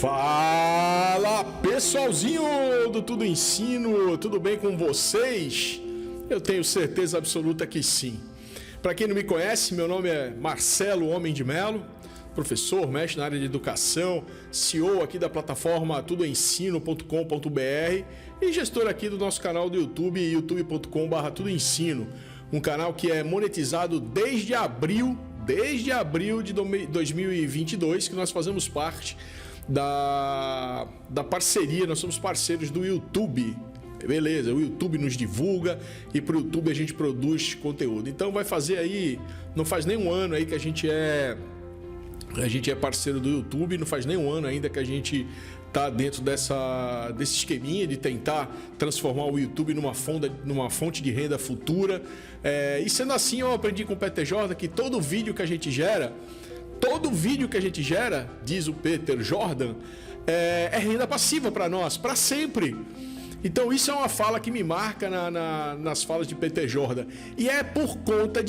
Fala pessoalzinho do Tudo Ensino, tudo bem com vocês? Eu tenho certeza absoluta que sim. Para quem não me conhece, meu nome é Marcelo Homem de Melo, professor, mestre na área de educação, CEO aqui da plataforma tudoensino.com.br e gestor aqui do nosso canal do YouTube, youtube.com/tudoensino, um canal que é monetizado desde abril de 2022, que nós fazemos parte da parceria, nós somos parceiros do YouTube. Beleza, o YouTube nos divulga e para o YouTube a gente produz conteúdo. Então vai fazer aí, não faz nem um ano aí que a gente é parceiro do YouTube, não faz nem um ano ainda que a gente está dentro desse esqueminha de tentar transformar o YouTube numa fonte de renda futura. E sendo assim, eu aprendi com o Peter Jordan que todo vídeo que a gente gera, diz o Peter Jordan, é renda passiva para nós, para sempre. Então isso é uma fala que me marca nas falas de Peter Jordan. E é por conta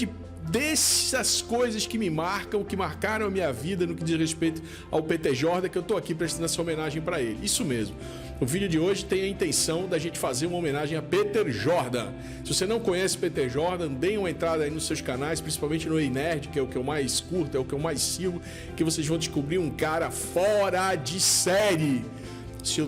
dessas coisas que me marcam, que marcaram a minha vida no que diz respeito ao Peter Jordan, que eu estou aqui prestando essa homenagem para ele. Isso mesmo. O vídeo de hoje tem a intenção da gente fazer uma homenagem a Peter Jordan. Se você não conhece Peter Jordan, dê uma entrada aí nos seus canais, principalmente no Ei Nerd, que é o que eu mais curto, é o que eu mais sigo, que vocês vão descobrir um cara fora de série. Se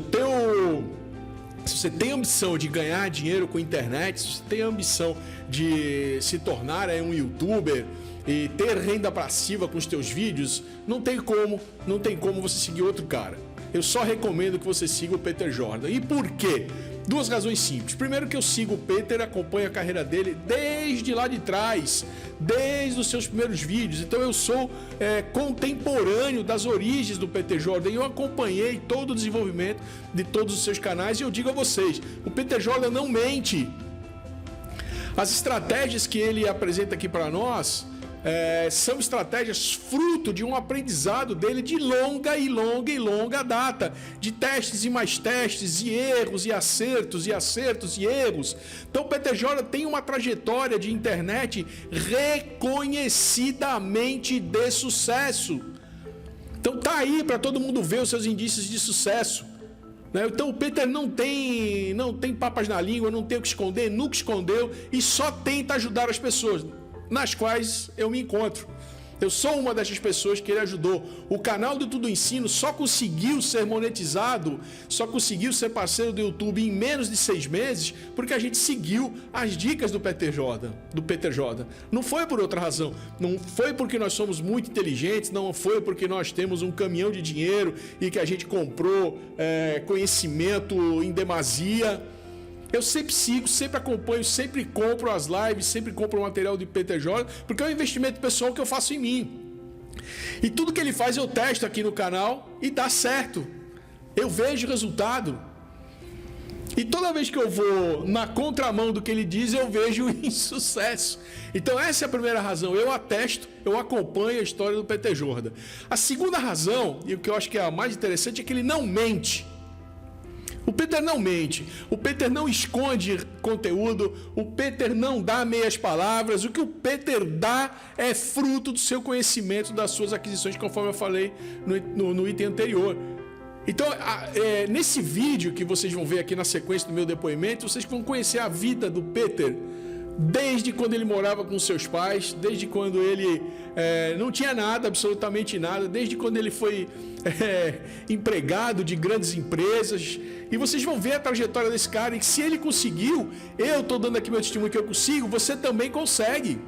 você tem a ambição de ganhar dinheiro com a internet, se você tem a ambição de se tornar um youtuber e ter renda passiva com os teus vídeos, não tem como você seguir outro cara. Eu só recomendo que você siga o Peter Jordan. E por quê? Duas razões simples. Primeiro, que eu sigo o Peter, acompanho a carreira dele desde lá de trás, desde os seus primeiros vídeos. Então eu sou contemporâneo das origens do Peter Jordan. Eu acompanhei todo o desenvolvimento de todos os seus canais e eu digo a vocês, o Peter Jordan não mente. As estratégias que ele apresenta aqui para nós são estratégias fruto de um aprendizado dele de longa data, de testes e mais testes, e erros e acertos e erros. Então o Peter Jordan tem uma trajetória de internet reconhecidamente de sucesso. Então tá aí para todo mundo ver os seus indícios de sucesso. Então o Peter não tem papas na língua, não tem o que esconder, nunca escondeu e só tenta ajudar as pessoas nas quais eu me encontro. Eu sou uma dessas pessoas que ele ajudou. O canal do Tudo Ensino só conseguiu ser monetizado, só conseguiu ser parceiro do YouTube em menos de 6 meses, porque a gente seguiu as dicas do Peter Jordan. Não foi por outra razão. Não foi porque nós somos muito inteligentes, não foi porque nós temos um caminhão de dinheiro e que a gente comprou conhecimento em demasia. Eu sempre sigo, sempre acompanho, sempre compro as lives, sempre compro o material de Peter Jordan, porque é um investimento pessoal que eu faço em mim. E tudo que ele faz eu testo aqui no canal e dá certo. Eu vejo resultado. E toda vez que eu vou na contramão do que ele diz, eu vejo insucesso. Então essa é a primeira razão. Eu atesto, eu acompanho a história do Peter Jordan. A segunda razão, e o que eu acho que é a mais interessante, é que ele não mente. O Peter não mente, o Peter não esconde conteúdo, o Peter não dá meias palavras, o que o Peter dá é fruto do seu conhecimento, das suas aquisições, conforme eu falei no item anterior. Então, nesse vídeo que vocês vão ver aqui na sequência do meu depoimento, vocês vão conhecer a vida do Peter, desde quando ele morava com seus pais, desde quando ele não tinha nada, absolutamente nada, desde quando ele foi empregado de grandes empresas. E vocês vão ver a trajetória desse cara, e que se ele conseguiu, eu estou dando aqui meu testemunho que eu consigo, você também consegue.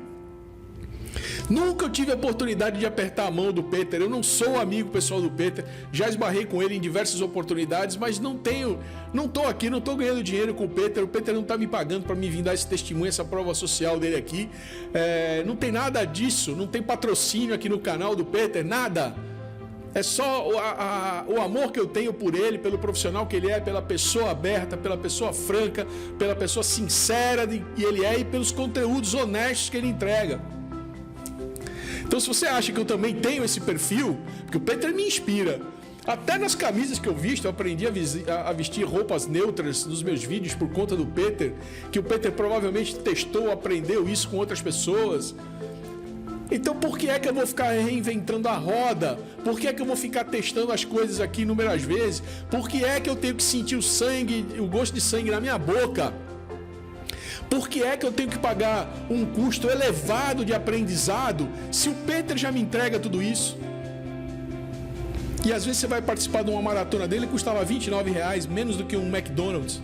Nunca eu tive a oportunidade de apertar a mão do Peter, eu não sou amigo pessoal do Peter, já esbarrei com ele em diversas oportunidades, mas não estou aqui, não estou ganhando dinheiro com o Peter não está me pagando para me vir dar esse testemunho, essa prova social dele aqui, não tem nada disso, não tem patrocínio aqui no canal do Peter, nada. É só o amor que eu tenho por ele, pelo profissional que ele é, pela pessoa aberta, pela pessoa franca, pela pessoa sincera que ele é e pelos conteúdos honestos que ele entrega. Então, se você acha que eu também tenho esse perfil, porque o Peter me inspira. Até nas camisas que eu visto, eu aprendi a vestir roupas neutras nos meus vídeos por conta do Peter, que o Peter provavelmente testou, aprendeu isso com outras pessoas. Então por que é que eu vou ficar reinventando a roda? Por que é que eu vou ficar testando as coisas aqui inúmeras vezes? Por que é que eu tenho que sentir o sangue, o gosto de sangue na minha boca? Por que é que eu tenho que pagar um custo elevado de aprendizado se o Peter já me entrega tudo isso? E às vezes você vai participar de uma maratona dele que custava R$29, menos do que um McDonald's.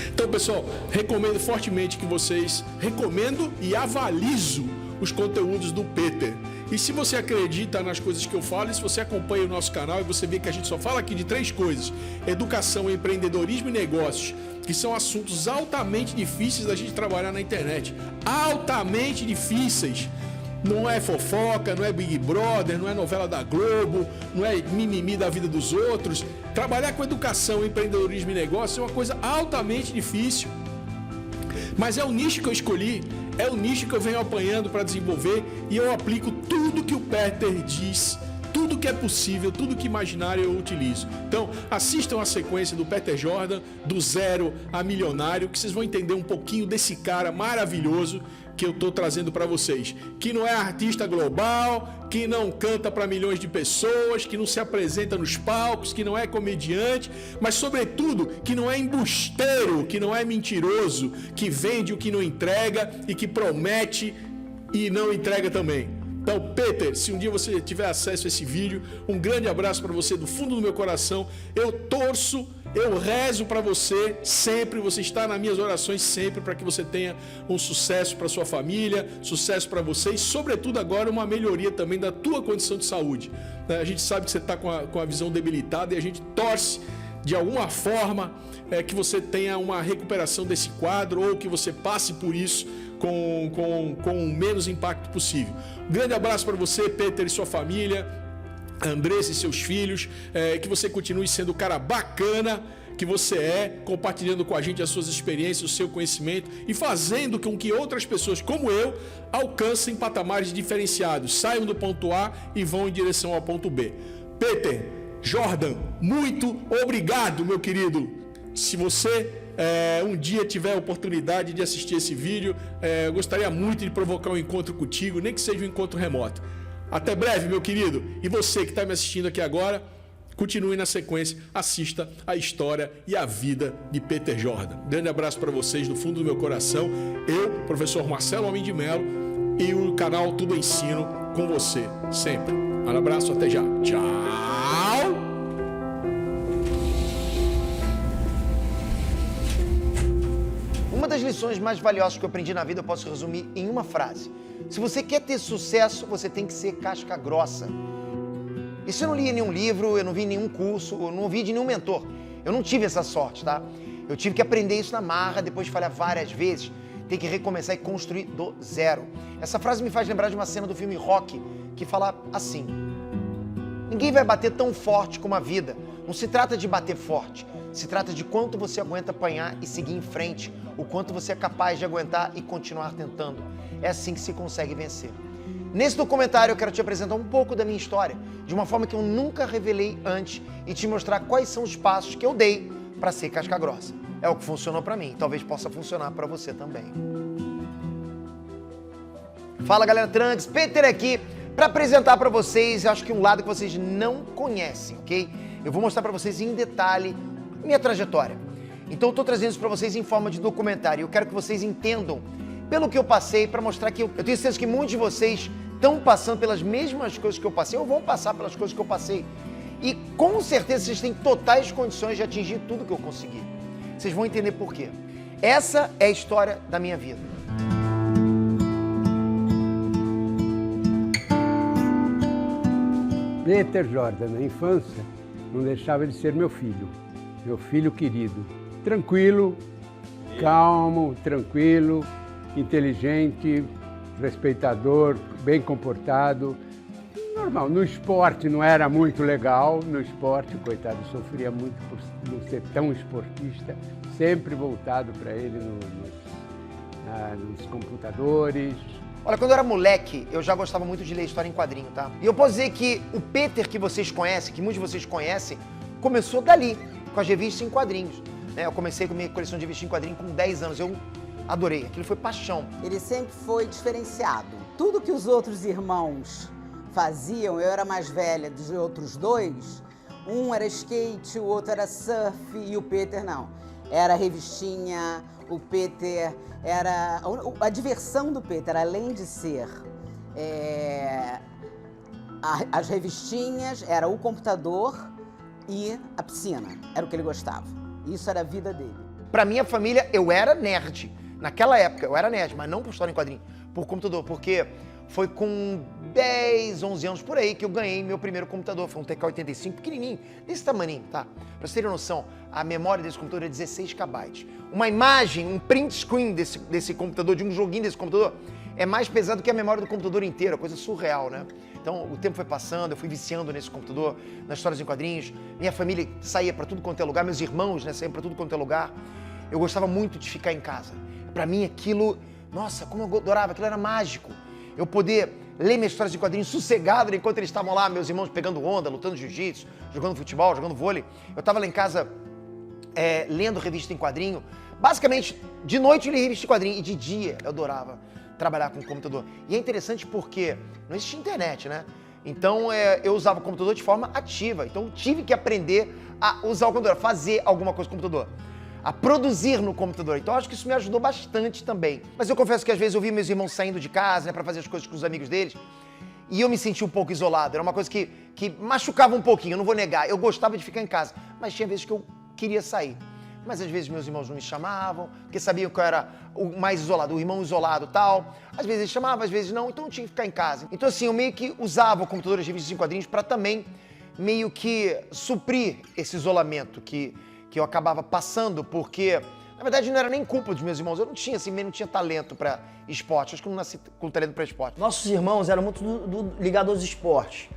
Então, pessoal, recomendo fortemente que vocês... Recomendo e avalizo os conteúdos do Peter. E se você acredita nas coisas que eu falo, e se você acompanha o nosso canal e você vê que a gente só fala aqui de 3 coisas: educação, empreendedorismo e negócios, que são assuntos altamente difíceis da gente trabalhar na internet. Altamente difíceis. Não é fofoca, não é Big Brother, não é novela da Globo, não é mimimi da vida dos outros. Trabalhar com educação, empreendedorismo e negócio é uma coisa altamente difícil. Mas é o nicho que eu escolhi, é o nicho que eu venho apanhando para desenvolver, e eu aplico tudo que o Peter diz, tudo que é possível, tudo que imaginário eu utilizo. Então, assistam a sequência do Peter Jordan, do zero a milionário, que vocês vão entender um pouquinho desse cara maravilhoso que eu estou trazendo para vocês, que não é artista global, que não canta para milhões de pessoas, que não se apresenta nos palcos, que não é comediante, mas sobretudo que não é embusteiro, que não é mentiroso, que vende o que não entrega e que promete e não entrega também. Então, Peter, se um dia você tiver acesso a esse vídeo, um grande abraço para você do fundo do meu coração. Eu torço, eu rezo para você sempre, você está nas minhas orações sempre, para que você tenha um sucesso para sua família, sucesso para você e, sobretudo, agora uma melhoria também da tua condição de saúde. A gente sabe que você está com a visão debilitada e a gente torce de alguma forma que você tenha uma recuperação desse quadro ou que você passe por isso com o menos impacto possível. Um grande abraço para você, Peter, e sua família, Andressa e seus filhos, que você continue sendo o cara bacana que você é, compartilhando com a gente as suas experiências, o seu conhecimento e fazendo com que outras pessoas como eu alcancem patamares diferenciados, saiam do ponto A e vão em direção ao ponto B. Peter Jordan, muito obrigado, meu querido. Se você um dia tiver a oportunidade de assistir esse vídeo, eu gostaria muito de provocar um encontro contigo, nem que seja um encontro remoto. Até breve, meu querido. E você que está me assistindo aqui agora, continue na sequência, assista a história e a vida de Peter Jordan. Grande abraço para vocês do fundo do meu coração. Eu, professor Marcelo Homem de Melo, e o canal Tudo Ensino com você, sempre. Um abraço, até já. Tchau! Uma das lições mais valiosas que eu aprendi na vida eu posso resumir em uma frase. Se você quer ter sucesso, você tem que ser casca grossa. Isso eu não li em nenhum livro, eu não vi em nenhum curso, eu não ouvi de nenhum mentor. Eu não tive essa sorte, tá? Eu tive que aprender isso na marra, depois de falhar várias vezes, ter que recomeçar e construir do zero. Essa frase me faz lembrar de uma cena do filme Rocky, que fala assim: ninguém vai bater tão forte como a vida. Não se trata de bater forte, se trata de quanto você aguenta apanhar e seguir em frente, o quanto você é capaz de aguentar e continuar tentando. É assim que se consegue vencer. Nesse documentário eu quero te apresentar um pouco da minha história, de uma forma que eu nunca revelei antes e te mostrar quais são os passos que eu dei para ser casca grossa. É o que funcionou para mim, talvez possa funcionar para você também. Fala galera Trunks, Peter aqui para apresentar para vocês, acho que um lado que vocês não conhecem, ok? Eu vou mostrar para vocês em detalhe minha trajetória. Então eu estou trazendo isso para vocês em forma de documentário. Eu quero que vocês entendam pelo que eu passei, para mostrar que eu tenho certeza que muitos de vocês estão passando pelas mesmas coisas que eu passei ou vão passar pelas coisas que eu passei. E com certeza vocês têm totais condições de atingir tudo que eu consegui. Vocês vão entender por quê. Essa é a história da minha vida. Peter Jordan, na infância, não deixava de ser meu filho querido. Tranquilo, calmo, tranquilo, inteligente, respeitador, bem comportado. Normal, no esporte não era muito legal, no esporte, coitado, sofria muito por não ser tão esportista, sempre voltado para ele nos computadores. Olha, quando eu era moleque, eu já gostava muito de ler história em quadrinho, tá? E eu posso dizer que o Peter que vocês conhecem, que muitos de vocês conhecem, começou dali, com as revistas em quadrinhos. Eu comecei com a minha coleção de revistas em quadrinho com 10 anos. Eu Adorei, aquilo foi paixão. Ele sempre foi diferenciado. Tudo que os outros irmãos faziam, eu era mais velha dos outros dois, um era skate, o outro era surf e o Peter não. Era revistinha, o Peter era... A diversão do Peter, além de ser as revistinhas, era o computador e a piscina. Era o que ele gostava. Isso era a vida dele. Pra minha família, eu era nerd. Naquela época, eu era nerd, mas não por história em quadrinho, por computador, porque foi com 10, 11 anos por aí que eu ganhei meu primeiro computador. Foi um TK-85 pequenininho, desse tamaninho, tá? Pra vocês terem noção, a memória desse computador é 16 KB. Uma imagem, um print screen desse computador, de um joguinho desse computador, é mais pesado que a memória do computador inteiro, coisa surreal, né? Então, o tempo foi passando, eu fui viciando nesse computador, nas histórias em quadrinhos. Minha família saía pra tudo quanto é lugar, meus irmãos, né, saíam pra tudo quanto é lugar. Eu gostava muito de ficar em casa. Pra mim, aquilo, nossa, como eu adorava, aquilo era mágico. Eu poder ler minhas histórias em quadrinhos sossegado enquanto eles estavam lá, meus irmãos pegando onda, lutando jiu-jitsu, jogando futebol, jogando vôlei. Eu tava lá em casa lendo revista em quadrinho. Basicamente, de noite eu li revista em quadrinho e de dia eu adorava trabalhar com o computador. E é interessante porque não existia internet, né? Então eu usava o computador de forma ativa. Então eu tive que aprender a usar o computador, a fazer alguma coisa com o computador, a produzir no computador. Então acho que isso me ajudou bastante também. Mas eu confesso que às vezes eu vi meus irmãos saindo de casa, né, para fazer as coisas com os amigos deles, e eu me senti um pouco isolado. Era uma coisa que machucava um pouquinho, eu não vou negar. Eu gostava de ficar em casa, mas tinha vezes que eu queria sair. Mas às vezes meus irmãos não me chamavam, porque sabiam que eu era o mais isolado, o irmão isolado e tal. Às vezes eles chamavam, às vezes não, então eu tinha que ficar em casa. Então assim, eu meio que usava o computador, as revistas em quadrinhos, para também meio que suprir esse isolamento que eu acabava passando, porque, na verdade, não era nem culpa dos meus irmãos. Eu não tinha, assim, não tinha talento para esporte. Acho que eu não nasci com talento para esporte. Nossos irmãos eram muito ligados aos esportes.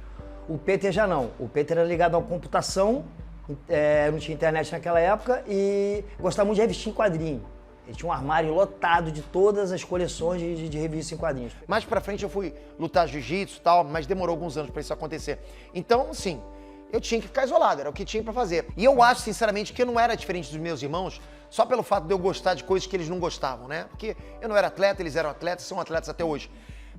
O Peter já não. O Peter era ligado à computação, não tinha internet naquela época, e gostava muito de revistinha em quadrinho. Ele tinha um armário lotado de todas as coleções de revistas em quadrinhos. Mais pra frente eu fui lutar jiu-jitsu e tal, mas demorou alguns anos para isso acontecer. Então, assim, eu tinha que ficar isolado, era o que tinha pra fazer. E eu acho, sinceramente, que eu não era diferente dos meus irmãos só pelo fato de eu gostar de coisas que eles não gostavam, né? Porque eu não era atleta, eles eram atletas, são atletas até hoje.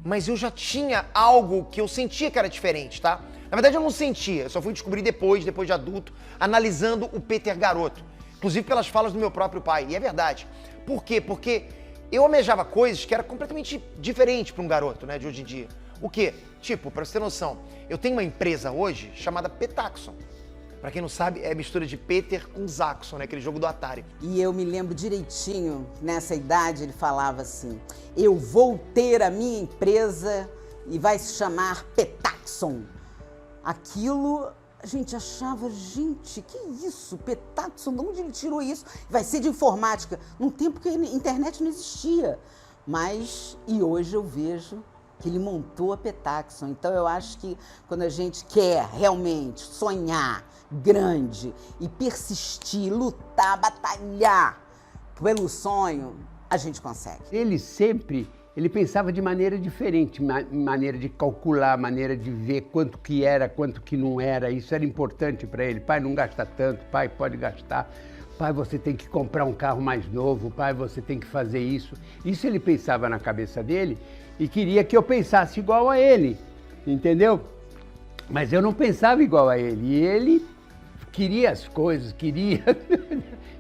Mas eu já tinha algo que eu sentia que era diferente, tá? Na verdade, eu não sentia, eu só fui descobrir depois de adulto, analisando o Peter garoto. Inclusive pelas falas do meu próprio pai, e é verdade. Por quê? Porque eu almejava coisas que eram completamente diferentes para um garoto, né, de hoje em dia. O quê? Tipo, pra você ter noção, eu tenho uma empresa hoje chamada Petaxon. Pra quem não sabe, é a mistura de Peter com Zaxxon, né, aquele jogo do Atari. E eu me lembro direitinho, nessa idade, ele falava assim, eu vou ter a minha empresa e vai se chamar Petaxon. Aquilo, a gente achava, gente, que isso? Petaxon, de onde ele tirou isso? Vai ser de informática, num tempo que a internet não existia. Mas, e hoje eu vejo que ele montou a Petaxon. Então eu acho que quando a gente quer realmente sonhar grande e persistir, lutar, batalhar pelo sonho, a gente consegue. Ele pensava de maneira diferente, maneira de calcular, maneira de ver quanto que era, quanto que não era. Isso era importante para ele. Pai, não gasta tanto, pai, pode gastar. Pai, você tem que comprar um carro mais novo, pai, você tem que fazer isso. Isso ele pensava na cabeça dele e queria que eu pensasse igual a ele, entendeu? Mas eu não pensava igual a ele, e ele queria as coisas, queria...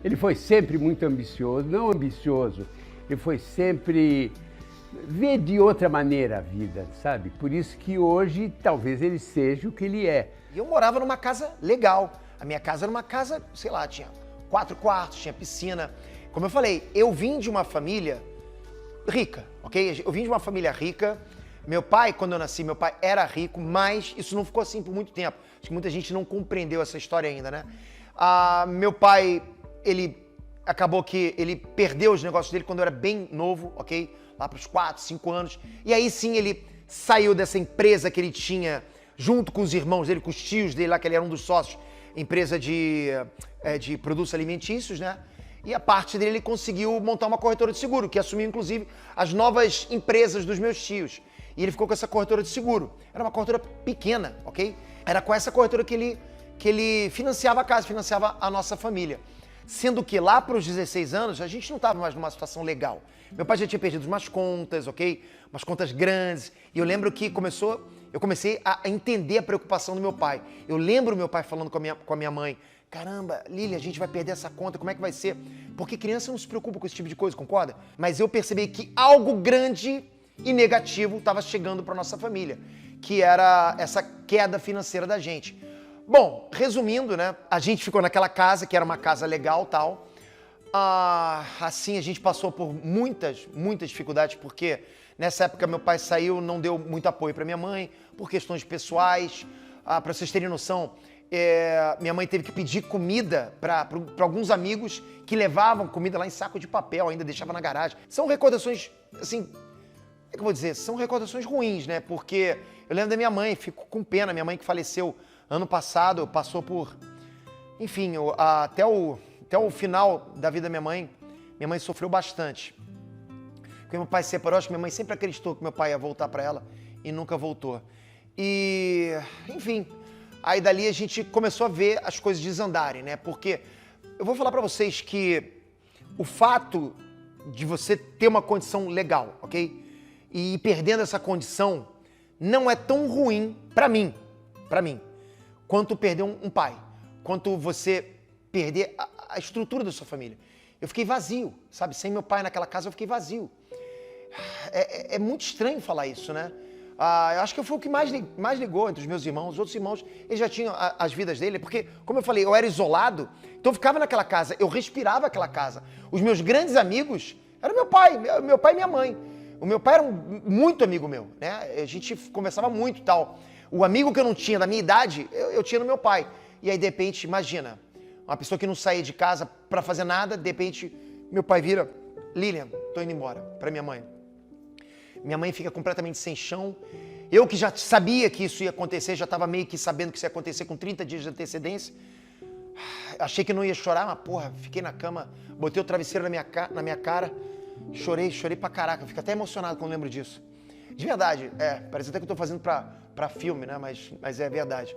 Ele foi sempre muito ambicioso, não ambicioso, ele foi sempre ver de outra maneira a vida, sabe? Por isso que hoje talvez ele seja o que ele é. E eu morava numa casa legal, a minha casa era uma casa, sei lá, tinha 4 quartos, tinha piscina. Como eu falei, eu vim de uma família rica, ok? Eu vim de uma família rica. Meu pai, quando eu nasci, meu pai era rico, mas isso não ficou assim por muito tempo. Acho que muita gente não compreendeu essa história ainda, né? Meu pai, ele acabou que ele perdeu os negócios dele quando eu era bem novo, ok? Lá para os 4, 5 anos. E aí sim ele saiu dessa empresa que ele tinha junto com os irmãos dele, com os tios dele lá, que ele era um dos sócios, empresa de produtos alimentícios, né? E a parte dele, ele conseguiu montar uma corretora de seguro, que assumiu, inclusive, as novas empresas dos meus tios. E ele ficou com essa corretora de seguro. Era uma corretora pequena, ok? Era com essa corretora que ele financiava a casa, financiava a nossa família. Sendo que lá para os 16 anos, a gente não estava mais numa situação legal. Meu pai já tinha perdido umas contas, ok? Umas contas grandes. E eu lembro que eu comecei a entender a preocupação do meu pai. Eu lembro meu pai falando com a minha mãe, caramba, Lili, a gente vai perder essa conta, como é que vai ser? Porque criança não se preocupa com esse tipo de coisa, concorda? Mas eu percebi que algo grande e negativo estava chegando para nossa família, que era essa queda financeira da gente. Bom, resumindo, né? A gente ficou naquela casa, que era uma casa legal, tal. Assim, a gente passou por muitas dificuldades, porque nessa época meu pai saiu, não deu muito apoio para minha mãe, por questões pessoais. Para vocês terem noção, minha mãe teve que pedir comida para alguns amigos que levavam comida lá em saco de papel, ainda deixava na garagem. São recordações, assim, como é que eu vou dizer? São recordações ruins, né? Porque eu lembro da minha mãe, fico com pena, minha mãe que faleceu ano passado, passou por, enfim, até o final da vida da minha mãe sofreu bastante. Porque meu pai se separou, acho que minha mãe sempre acreditou que meu pai ia voltar para ela e nunca voltou. E, enfim, aí dali a gente começou a ver as coisas desandarem, né? Porque eu vou falar para vocês que o fato de você ter uma condição legal, ok? E ir perdendo essa condição não é tão ruim para mim, quanto perder um pai, quanto você perder a estrutura da sua família. Eu fiquei vazio, sabe? Sem meu pai naquela casa eu fiquei vazio. É muito estranho falar isso, né? Eu acho que eu fui o que mais ligou entre os meus irmãos. Os outros irmãos, eles já tinham as vidas dele, porque, como eu falei, eu era isolado, então eu ficava naquela casa, eu respirava aquela casa. Os meus grandes amigos eram meu pai e minha mãe. O meu pai era muito amigo meu, né? A gente conversava muito e tal. O amigo que eu não tinha da minha idade, eu tinha no meu pai. E aí, de repente, imagina, uma pessoa que não saía de casa pra fazer nada, de repente, meu pai vira, Lilian, tô indo embora, pra minha mãe. Minha mãe fica completamente sem chão. Eu que já sabia que isso ia acontecer, já estava meio que sabendo que isso ia acontecer com 30 dias de antecedência. Achei que não ia chorar, mas porra, fiquei na cama, botei o travesseiro na minha cara, chorei pra caraca, fico até emocionado quando lembro disso. De verdade, parece até que eu tô fazendo pra filme, né, mas é verdade.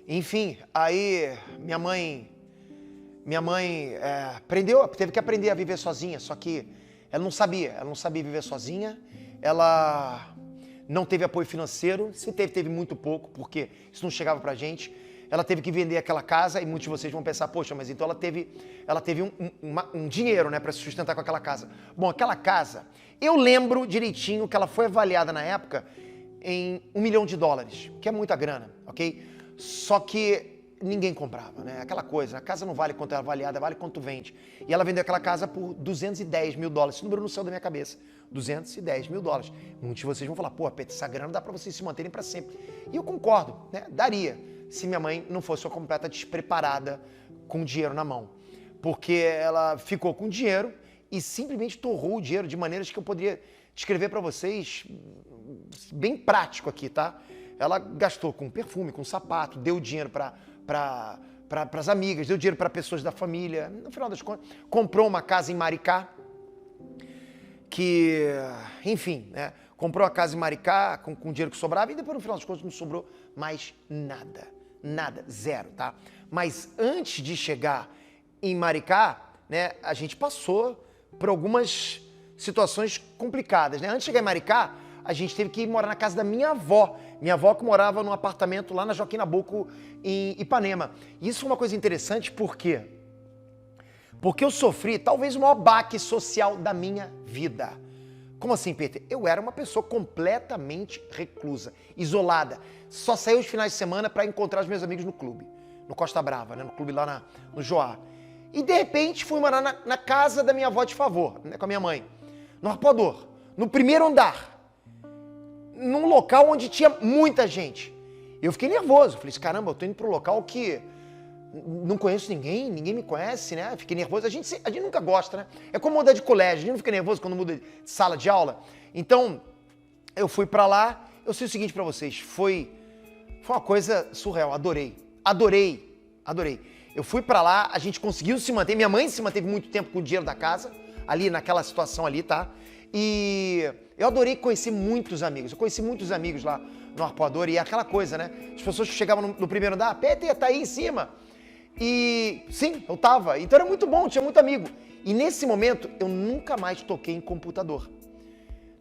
Enfim, aí minha mãe teve que aprender a viver sozinha, só que ela não sabia viver sozinha, ela não teve apoio financeiro, se teve muito pouco, porque isso não chegava pra gente. Ela teve que vender aquela casa e muitos de vocês vão pensar, poxa, mas então ela teve um dinheiro, né, para se sustentar com aquela casa. Bom, aquela casa, eu lembro direitinho que ela foi avaliada na época em $1 milhão, que é muita grana, ok? Só que ninguém comprava, né? Aquela coisa, a casa não vale quanto é avaliada, vale quanto vende. E ela vendeu aquela casa por $210 mil. Esse número não saiu da minha cabeça. $210 mil. Muitos de vocês vão falar, pô, Pedro, essa grana dá pra vocês se manterem pra sempre. E eu concordo, né? Daria, se minha mãe não fosse uma completa despreparada com dinheiro na mão. Porque ela ficou com dinheiro e simplesmente torrou o dinheiro de maneiras que eu poderia descrever pra vocês bem prático aqui, tá? Ela gastou com perfume, com sapato, deu dinheiro para as amigas, deu dinheiro para pessoas da família. No final das contas, comprou uma casa em Maricá, que, enfim, né, comprou a casa em Maricá com o dinheiro que sobrava e depois, no final das contas, não sobrou mais nada. Nada, zero, tá? Mas antes de chegar em Maricá, né, a gente passou por algumas situações complicadas, né? Antes de chegar em Maricá, a gente teve que ir morar na casa da minha avó. Minha avó que morava num apartamento lá na Joaquim Nabuco, em Ipanema. E isso foi uma coisa interessante, por quê? Porque eu sofri talvez o maior baque social da minha vida. Como assim, Peter? Eu era uma pessoa completamente reclusa, isolada. Só saía os finais de semana para encontrar os meus amigos no clube, no Costa Brava, né? No clube lá no Joá. E de repente fui morar na casa da minha avó de favor, né? Com a minha mãe, no arpoador, no primeiro andar, num local onde tinha muita gente. Eu fiquei nervoso, falei assim, caramba, eu tô indo para um local que não conheço ninguém me conhece, né? Fiquei nervoso, a gente nunca gosta, né? É como mudar de colégio, a gente não fica nervoso quando muda de sala de aula. Então, eu fui para lá, eu sei o seguinte para vocês, foi uma coisa surreal, adorei. Eu fui para lá, a gente conseguiu se manter, minha mãe se manteve muito tempo com o dinheiro da casa, ali naquela situação ali, tá? E eu adorei conhecer muitos amigos. Eu conheci muitos amigos lá no arpoador e é aquela coisa, né? As pessoas que chegavam no primeiro andar, Peter, tá aí em cima. E sim, eu tava. Então era muito bom, tinha muito amigo. E nesse momento, eu nunca mais toquei em computador.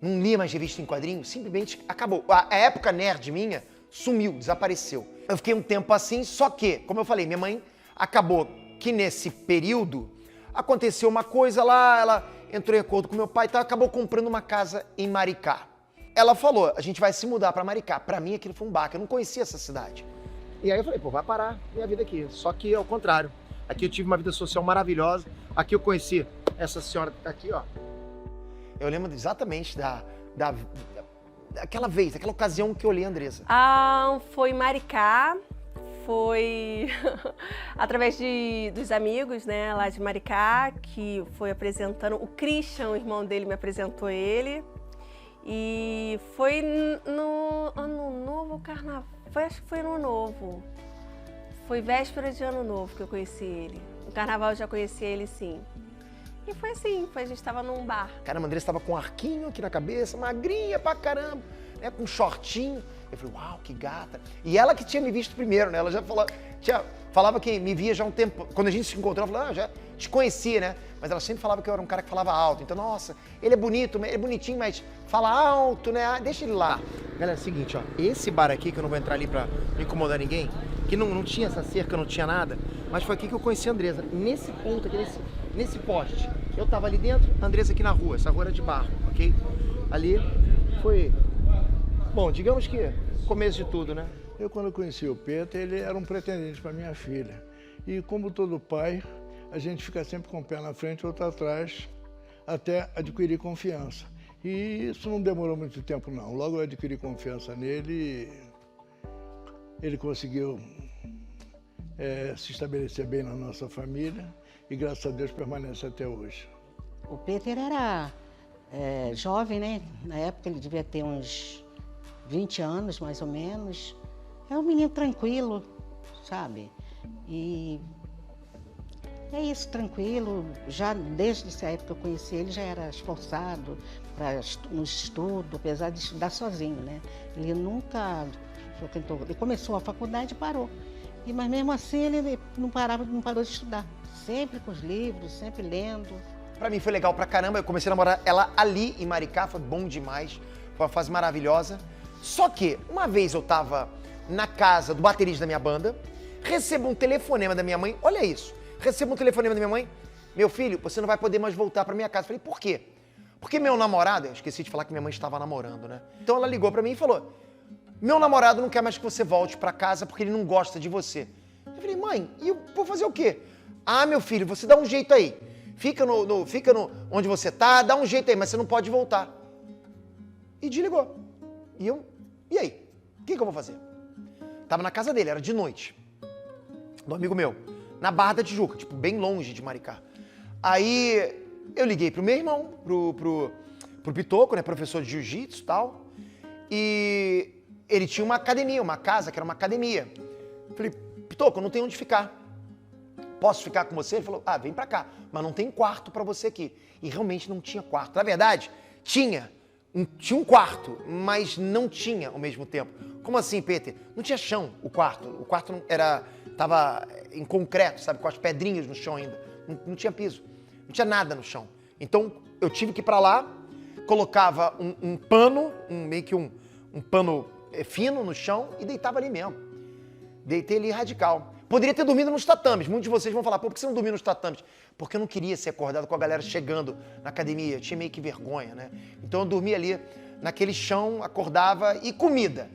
Não lia mais revista em quadrinho, simplesmente acabou. A época nerd minha sumiu, desapareceu. Eu fiquei um tempo assim, só que, como eu falei, minha mãe acabou que nesse período aconteceu uma coisa lá, ela entrou em acordo com meu pai e tal, acabou comprando uma casa em Maricá. Ela falou, a gente vai se mudar pra Maricá. Pra mim aquilo foi um baque, eu não conhecia essa cidade. E aí eu falei, pô, vai parar minha vida aqui. Só que ao contrário. Aqui eu tive uma vida social maravilhosa. Aqui eu conheci essa senhora que tá aqui, ó. Eu lembro exatamente daquela vez, daquela ocasião que eu olhei a Andressa. Foi em Maricá, foi através dos amigos, né, lá de Maricá, que foi apresentando. O Christian, o irmão dele, me apresentou ele. E foi no Ano Novo, Carnaval, acho que foi Ano Novo. Foi véspera de Ano Novo que eu conheci ele. No Carnaval eu já conheci ele, sim. E foi assim, a gente tava num bar. Caramba, a Andressa tava com um arquinho aqui na cabeça, magrinha pra caramba, né, com um shortinho. Eu falei, uau, que gata. E ela que tinha me visto primeiro, né? Ela já falava que me via já há um tempo. Quando a gente se encontrou, ela falou, já te conhecia, né? Mas ela sempre falava que eu era um cara que falava alto. Então, nossa, ele é bonito, ele é bonitinho, mas fala alto, né? Ah, deixa ele lá. Galera, é o seguinte, ó. Esse bar aqui, que eu não vou entrar ali pra não incomodar ninguém, que não tinha essa cerca, não tinha nada, mas foi aqui que eu conheci a Andressa. Nesse ponto aqui, nesse poste. Eu tava ali dentro, a Andressa aqui na rua. Essa rua era de barro, ok? Ali foi... Bom, digamos que começo de tudo, né? Eu, quando conheci o Peter, ele era um pretendente para minha filha. E como todo pai, a gente fica sempre com o pé na frente e outro atrás, até adquirir confiança. E isso não demorou muito tempo, não. Logo eu adquiri confiança nele, ele conseguiu se estabelecer bem na nossa família e, graças a Deus, permanece até hoje. O Peter era jovem, né? Na época ele devia ter uns 20 anos, mais ou menos. É um menino tranquilo, sabe? E é isso, tranquilo. Já desde essa época que eu conheci ele, já era esforçado no estudo, apesar de estudar sozinho, né? Ele nunca frequentou. Ele começou a faculdade e parou. Mas mesmo assim ele não parou de estudar. Sempre com os livros, sempre lendo. Pra mim foi legal pra caramba. Eu comecei a namorar ela ali em Maricá, foi bom demais. Foi uma fase maravilhosa. Só que, uma vez eu tava na casa do baterista da minha banda, recebo um telefonema da minha mãe, olha isso, recebo um telefonema da minha mãe, meu filho, você não vai poder mais voltar pra minha casa. Eu falei, por quê? Porque meu namorado, eu esqueci de falar que minha mãe estava namorando, né? Então ela ligou pra mim e falou, meu namorado não quer mais que você volte pra casa porque ele não gosta de você. Eu falei, mãe, e eu vou fazer o quê? Ah, meu filho, você dá um jeito aí, fica onde você tá, dá um jeito aí, mas você não pode voltar. E desligou. E aí? O que eu vou fazer? Tava na casa dele, era de noite. Do amigo meu. Na Barra da Tijuca, tipo, bem longe de Maricá. Aí eu liguei pro meu irmão, pro Pitoco, né? Professor de jiu-jitsu e tal. E ele tinha uma academia, uma casa que era uma academia. Falei, Pitoco, eu não tenho onde ficar. Posso ficar com você? Ele falou, vem pra cá. Mas não tem quarto pra você aqui. E realmente não tinha quarto. Na verdade, tinha um quarto, mas não tinha ao mesmo tempo. Como assim, Peter? Não tinha chão o quarto. O quarto tava em concreto, sabe? Com as pedrinhas no chão ainda. Não tinha piso. Não tinha nada no chão. Então, eu tive que ir pra lá, colocava um pano, meio que um pano fino no chão e deitava ali mesmo. Deitei ali radical. Poderia ter dormido nos tatames. Muitos de vocês vão falar, pô, por que você não dormiu nos tatames? Porque eu não queria ser acordado com a galera chegando na academia. Eu tinha meio que vergonha, né? Então eu dormia ali naquele chão, acordava e comida.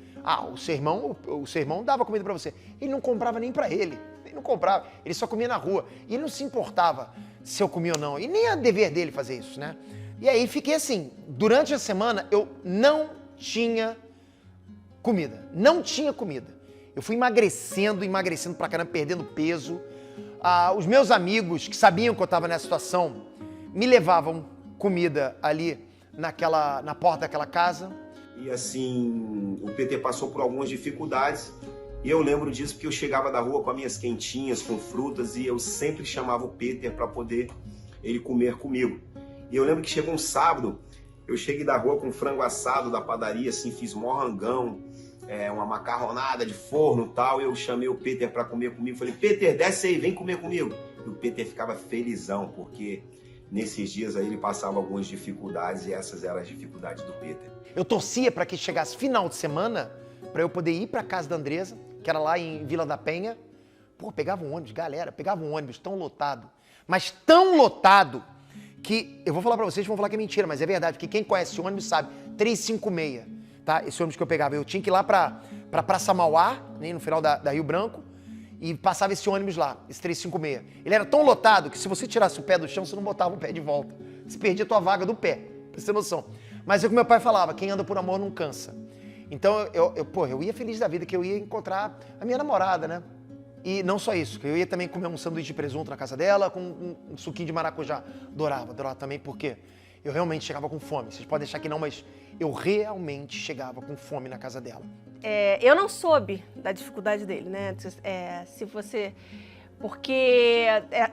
O seu irmão dava comida pra você. Ele não comprava nem pra ele. Ele não comprava. Ele só comia na rua. E ele não se importava se eu comia ou não. E nem é dever dele fazer isso, né? E aí fiquei assim. Durante a semana eu não tinha comida. Não tinha comida. Eu fui emagrecendo pra caramba, perdendo peso. Os meus amigos que sabiam que eu estava nessa situação me levavam comida ali na porta daquela casa. E assim, o PT passou por algumas dificuldades e eu lembro disso porque eu chegava da rua com as minhas quentinhas, com frutas e eu sempre chamava o Peter para poder ele comer comigo. E eu lembro que chegou um sábado, eu cheguei da rua com frango assado da padaria, assim, fiz mó rangão, uma macarronada de forno e tal. Eu chamei o Peter para comer comigo. Falei, Peter, desce aí, vem comer comigo. E o Peter ficava felizão, porque nesses dias aí ele passava algumas dificuldades e essas eram as dificuldades do Peter. Eu torcia para que chegasse final de semana para eu poder ir para casa da Andresa, que era lá em Vila da Penha. Pô, pegava um ônibus, galera, pegava um ônibus tão lotado, mas tão lotado, que eu vou falar para vocês, vão falar que é mentira, mas é verdade, porque quem conhece o ônibus sabe, 356, tá? Esse ônibus que eu pegava, eu tinha que ir lá pra Praça Mauá, né, no final da Rio Branco, e passava esse ônibus lá, esse 356. Ele era tão lotado que se você tirasse o pé do chão, você não botava o pé de volta. Você perdia a tua vaga do pé, pra você ter noção. Mas é o que meu pai falava, quem anda por amor não cansa. Então, eu ia feliz da vida, que eu ia encontrar a minha namorada, né? E não só isso, que eu ia também comer um sanduíche de presunto na casa dela com um suquinho de maracujá. Adorava também, porque eu realmente chegava com fome. Vocês podem achar que não, mas eu realmente chegava com fome na casa dela. Eu não soube da dificuldade dele, né? Se você... Porque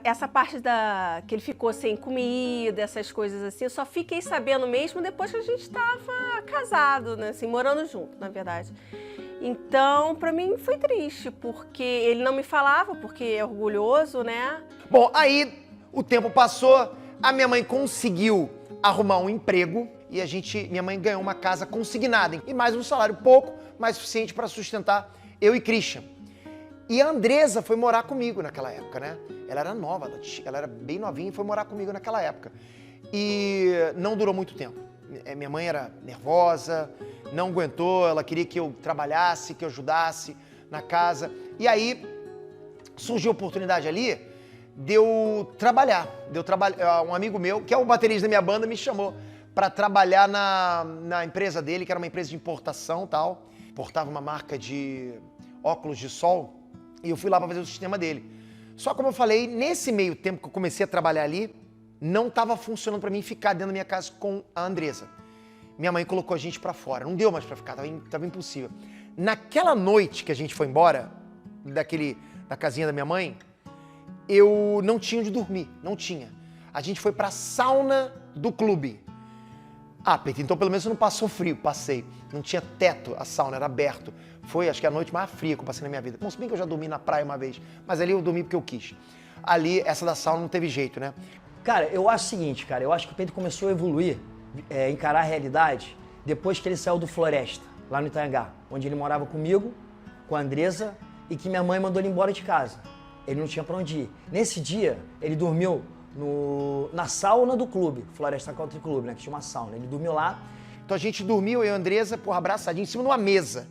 essa parte que ele ficou sem comida, essas coisas assim, eu só fiquei sabendo mesmo depois que a gente estava casado, né? Assim, morando junto, na verdade. Então, pra mim foi triste, porque ele não me falava, porque é orgulhoso, né? Bom, aí o tempo passou, a minha mãe conseguiu arrumar um emprego e minha mãe ganhou uma casa consignada e mais um salário pouco, mas suficiente para sustentar eu e Christian. E a Andresa foi morar comigo naquela época, né? Ela era nova, ela era bem novinha e foi morar comigo naquela época. E não durou muito tempo. Minha mãe era nervosa, não aguentou, ela queria que eu trabalhasse, que eu ajudasse na casa. E aí surgiu a oportunidade ali de eu trabalhar. Um amigo meu, que é o baterista da minha banda, me chamou para trabalhar na empresa dele, que era uma empresa de importação e tal. Importava uma marca de óculos de sol e eu fui lá para fazer o sistema dele. Só como eu falei, nesse meio tempo que eu comecei a trabalhar ali, não estava funcionando para mim ficar dentro da minha casa com a Andresa. Minha mãe colocou a gente para fora, não deu mais para ficar, tava impossível. Naquela noite que a gente foi embora, da casinha da minha mãe, eu não tinha onde dormir, não tinha. A gente foi pra sauna do clube. Ah, Peter, então pelo menos você não passou frio. Passei. Não tinha teto, a sauna era aberto. Foi, acho que a noite mais fria que eu passei na minha vida. Bom, se bem que eu já dormi na praia uma vez, mas ali eu dormi porque eu quis. Ali, essa da sauna não teve jeito, né? Cara, eu acho o seguinte, cara, eu acho que o Pedro começou a evoluir, encarar a realidade, depois que ele saiu do Floresta, lá no Itaiangá, onde ele morava comigo, com a Andresa, e que minha mãe mandou ele embora de casa. Ele não tinha pra onde ir. Nesse dia, ele dormiu na sauna do clube, Floresta Country Club, né, que tinha uma sauna. Ele dormiu lá. Então a gente dormiu, eu e a Andresa, porra, abraçadinho, em cima de uma mesa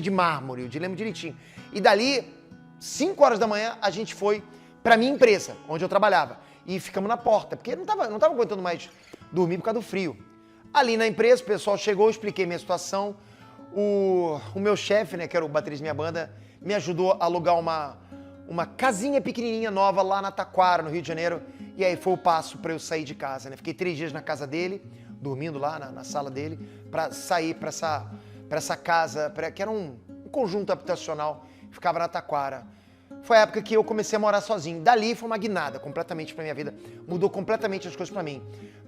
de mármore, eu lembro direitinho. E dali, 5 horas da manhã, a gente foi pra minha empresa, onde eu trabalhava. E ficamos na porta, porque não tava aguentando mais dormir por causa do frio. Ali na empresa, o pessoal chegou, eu expliquei minha situação. O meu chefe, né, que era o baterista da minha banda, me ajudou a alugar uma casinha pequenininha nova lá na Taquara, no Rio de Janeiro. E aí foi o passo para eu sair de casa, né? Fiquei 3 dias na casa dele, dormindo lá na sala dele, para sair para essa casa, que era um conjunto habitacional, ficava na Taquara. Foi a época que eu comecei a morar sozinho. Dali foi uma guinada completamente pra minha vida. Mudou completamente as coisas pra mim.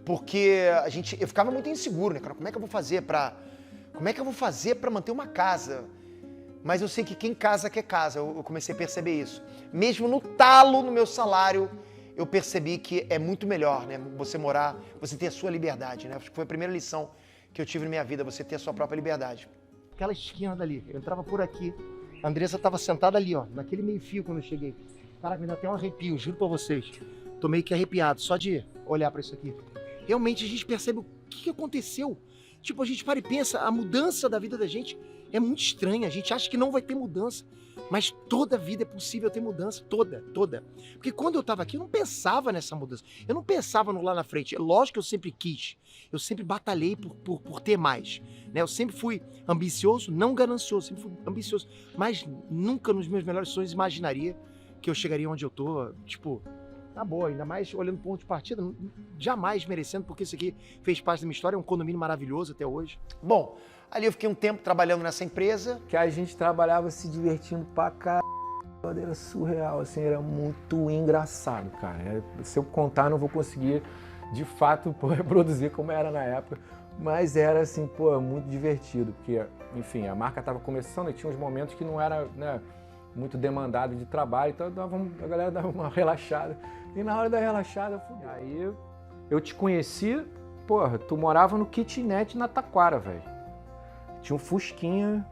Porque eu ficava muito inseguro, né, cara? Como é que eu vou fazer pra manter uma casa? Mas eu sei que quem casa quer casa. Eu comecei a perceber isso. Mesmo no talo, no meu salário, eu percebi que é muito melhor, né? Você morar, você ter a sua liberdade, né? Acho que foi a primeira lição que eu tive na minha vida, você ter a sua própria liberdade. Aquela esquina dali, eu entrava por aqui. A Andresa estava sentada ali, ó, naquele meio fio quando eu cheguei. Caraca, me dá até um arrepio, juro pra vocês. Tô meio que arrepiado, só de olhar pra isso aqui. Realmente a gente percebe o que aconteceu. Tipo, a gente para e pensa, a mudança da vida da gente é muito estranha. A gente acha que não vai ter mudança. Mas toda vida é possível ter mudança, toda. Porque quando eu tava aqui, eu não pensava nessa mudança. Eu não pensava no lá na frente. É lógico que eu sempre quis. Eu sempre batalhei por ter mais. Né? Eu sempre fui ambicioso, não ganancioso. Sempre fui ambicioso. Mas nunca nos meus melhores sonhos imaginaria que eu chegaria onde eu tô. Tipo, tá boa, ainda mais olhando ponto de partida, jamais merecendo, porque isso aqui fez parte da minha história. É um condomínio maravilhoso até hoje. Bom, ali eu fiquei um tempo trabalhando nessa empresa. Que a gente trabalhava se divertindo pra caralho, era surreal, assim, era muito engraçado, cara. Se eu contar, não vou conseguir, de fato, reproduzir como era na época, Mas era assim, pô, muito divertido, porque, enfim, a marca estava começando e tinha uns momentos que não era, né, muito demandado de trabalho, então a galera dava uma relaxada. E na hora da relaxada, aí eu te conheci, porra, tu morava no kitnet na Taquara, velho. Tinha um fusquinha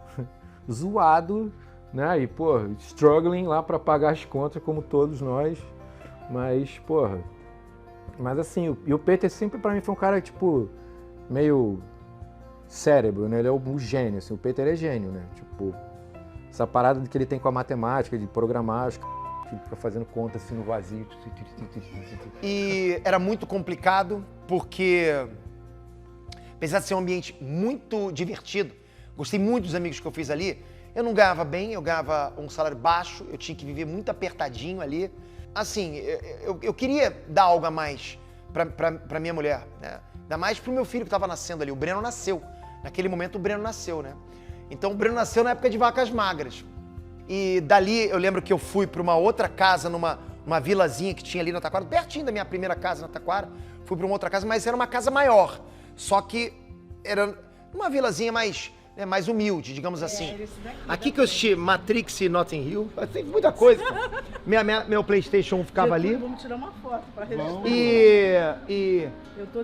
zoado, né, e, porra, struggling lá para pagar as contas, como todos nós, mas, porra, mas assim, e o Peter sempre para mim foi um cara, tipo, meio cérebro, né? Ele é um gênio, assim, o Peter é gênio, né? Tipo, essa parada que ele tem com a matemática, de programar, que fica fazendo conta assim no vazio. E era muito complicado porque, apesar de ser um ambiente muito divertido, gostei muito dos amigos que eu fiz ali, eu não ganhava bem, eu ganhava um salário baixo, eu tinha que viver muito apertadinho ali. Assim, eu queria dar algo a mais pra minha mulher, né? Ainda mais pro meu filho que estava nascendo ali. O Breno nasceu. Naquele momento o Breno nasceu, né? Então o Breno nasceu na época de vacas magras. E dali eu lembro que eu fui para uma outra casa, numa vilazinha que tinha ali na Taquara, pertinho da minha primeira casa na Taquara. Fui para uma outra casa, mas era uma casa maior. Só que era uma vilazinha mais humilde, digamos assim. Aqui que eu assisti Matrix e Notting Hill, tem muita coisa. Meu PlayStation 1 ficava ali. Vamos tirar uma foto para registrar. E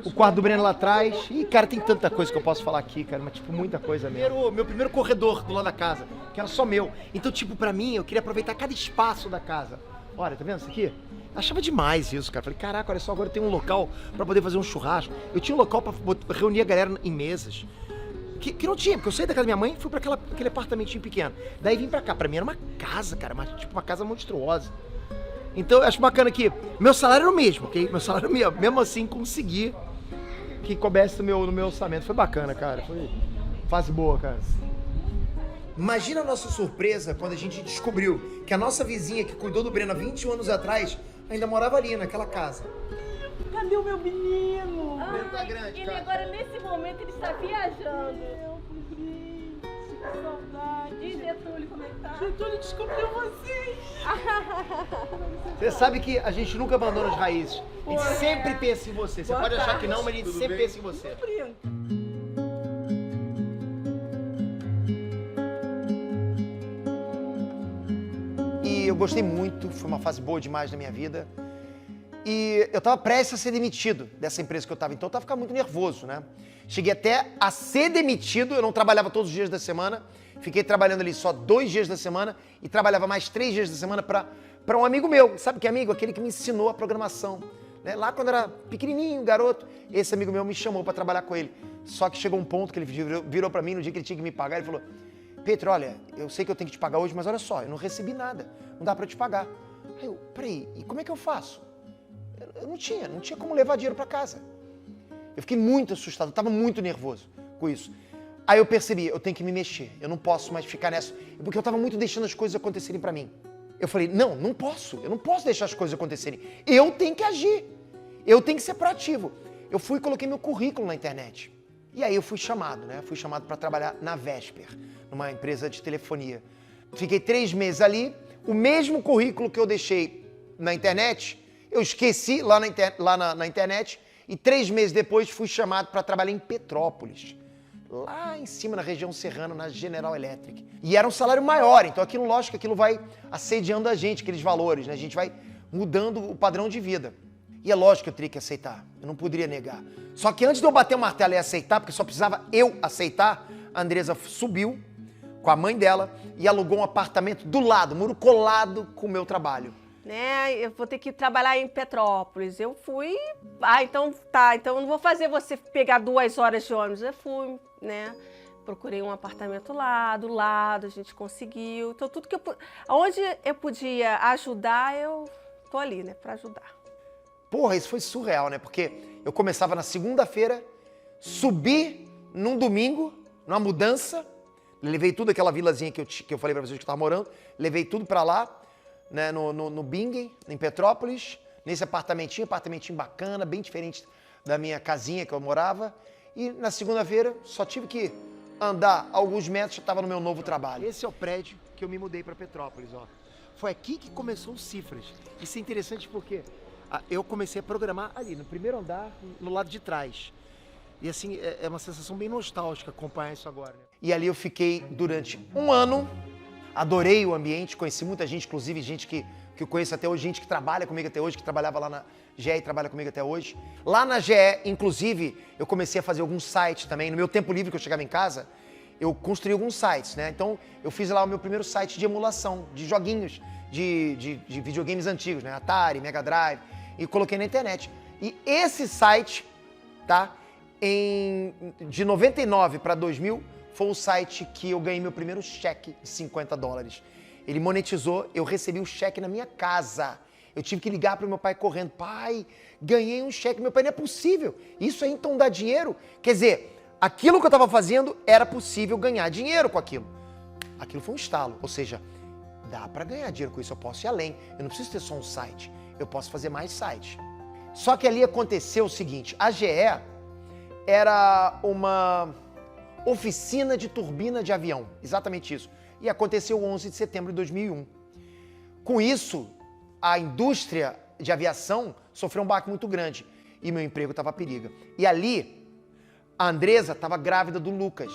o quarto do Breno lá atrás. E, cara, tem tanta coisa que eu posso falar aqui, cara, mas, tipo, muita coisa mesmo. Meu primeiro corredor do lado da casa, que era só meu. Então, tipo, pra mim, eu queria aproveitar cada espaço da casa. Olha, tá vendo isso aqui? Achava demais isso, cara. Falei, caraca, olha só, agora eu tenho um local pra poder fazer um churrasco. Eu tinha um local pra reunir a galera em mesas. Que não tinha, porque eu saí da casa da minha mãe e fui pra aquele apartamentinho pequeno. Daí vim pra cá. Pra mim era uma casa, cara, tipo uma casa monstruosa. Então eu acho bacana que meu salário era o mesmo, ok? Meu salário era o mesmo. Mesmo assim, consegui que coubesse no meu orçamento. Foi bacana, cara. Foi fase boa, cara. Imagina a nossa surpresa quando a gente descobriu que a nossa vizinha que cuidou do Breno há 21 anos atrás ainda morava ali, naquela casa. Cadê o meu menino? Ele tá grande, cara. Agora, nesse momento, ele está viajando. Que saudade. E Getúlio, como é que tá? Getúlio descobriu vocês. Você sabe que a gente nunca abandona as raízes. A gente sempre pensa em você. Você pode achar que não, mas a gente sempre pensa em você. E eu gostei muito, foi uma fase boa demais na minha vida. E eu tava prestes a ser demitido dessa empresa que eu tava, então eu tava ficando muito nervoso, né? Cheguei até a ser demitido, eu não trabalhava todos os dias da semana, fiquei trabalhando ali só 2 dias da semana e trabalhava mais 3 dias da semana para um amigo meu. Sabe que amigo? Aquele que me ensinou a programação. Né? Lá quando eu era pequenininho, garoto, esse amigo meu me chamou para trabalhar com ele. Só que chegou um ponto que ele virou para mim no dia que ele tinha que me pagar, ele falou: Pedro, olha, eu sei que eu tenho que te pagar hoje, mas olha só, eu não recebi nada, não dá para eu te pagar. Aí eu, peraí, e como é que eu faço? Eu não tinha como levar dinheiro para casa. Eu fiquei muito assustado, eu estava muito nervoso com isso. Aí eu percebi, eu tenho que me mexer, eu não posso mais ficar nessa, porque eu estava muito deixando as coisas acontecerem para mim. Eu falei, não posso, eu não posso deixar as coisas acontecerem, eu tenho que agir, eu tenho que ser proativo. Eu fui e coloquei meu currículo na internet. E aí eu fui chamado, né? Fui chamado para trabalhar na Vesper, numa empresa de telefonia. Fiquei 3 meses ali, o mesmo currículo que eu deixei na internet, eu esqueci lá na internet e 3 meses depois fui chamado para trabalhar em Petrópolis, lá em cima na região serrana, na General Electric. E era um salário maior, então aquilo, lógico, aquilo vai assediando a gente, aqueles valores, né? A gente vai mudando o padrão de vida. E é lógico que eu teria que aceitar, eu não poderia negar. Só que antes de eu bater o martelo e aceitar, porque só precisava eu aceitar, a Andresa subiu com a mãe dela e alugou um apartamento do lado, muro colado com o meu trabalho. Né, eu vou ter que trabalhar em Petrópolis. Eu fui, então eu não vou fazer você pegar 2 horas de ônibus. Eu fui, né, procurei um apartamento lá, do lado, a gente conseguiu. Então tudo que onde eu podia ajudar, eu tô ali, né, para ajudar. Porra, isso foi surreal, né, porque eu começava na segunda-feira, subi num domingo, numa mudança, levei tudo aquela vilazinha que eu falei pra vocês que eu tava morando, levei tudo pra lá, né, no Bingen, em Petrópolis, nesse apartamentinho bacana, bem diferente da minha casinha que eu morava. E na segunda-feira só tive que andar alguns metros, já estava no meu novo trabalho. Esse é o prédio que eu me mudei para Petrópolis, ó. Foi aqui que começou o Cifras. Isso é interessante porque eu comecei a programar ali, no primeiro andar, no lado de trás. E assim, é uma sensação bem nostálgica acompanhar isso agora. Né? E ali eu fiquei durante um ano, adorei o ambiente, conheci muita gente, inclusive gente que eu conheço até hoje, gente que trabalha comigo até hoje, que trabalhava lá na GE e trabalha comigo até hoje. Lá na GE, inclusive, eu comecei a fazer alguns sites também. No meu tempo livre que eu chegava em casa, eu construí alguns sites, né? Então, eu fiz lá o meu primeiro site de emulação, de joguinhos, de videogames antigos, né? Atari, Mega Drive, e coloquei na internet. E esse site, tá? De 99 para 2000, foi o site que eu ganhei meu primeiro cheque de $50. Ele monetizou, eu recebi o cheque na minha casa. Eu tive que ligar para o meu pai correndo. Pai, ganhei um cheque. Meu pai, não é possível. Isso aí então dá dinheiro? Quer dizer, aquilo que eu estava fazendo era possível ganhar dinheiro com aquilo. Aquilo foi um estalo. Ou seja, dá para ganhar dinheiro com isso. Eu posso ir além. Eu não preciso ter só um site. Eu posso fazer mais sites. Só que ali aconteceu o seguinte. A GE era uma oficina de turbina de avião. Exatamente isso. E aconteceu 11 de setembro de 2001. Com isso, a indústria de aviação sofreu um baque muito grande e meu emprego estava a perigo. E ali, a Andresa estava grávida do Lucas.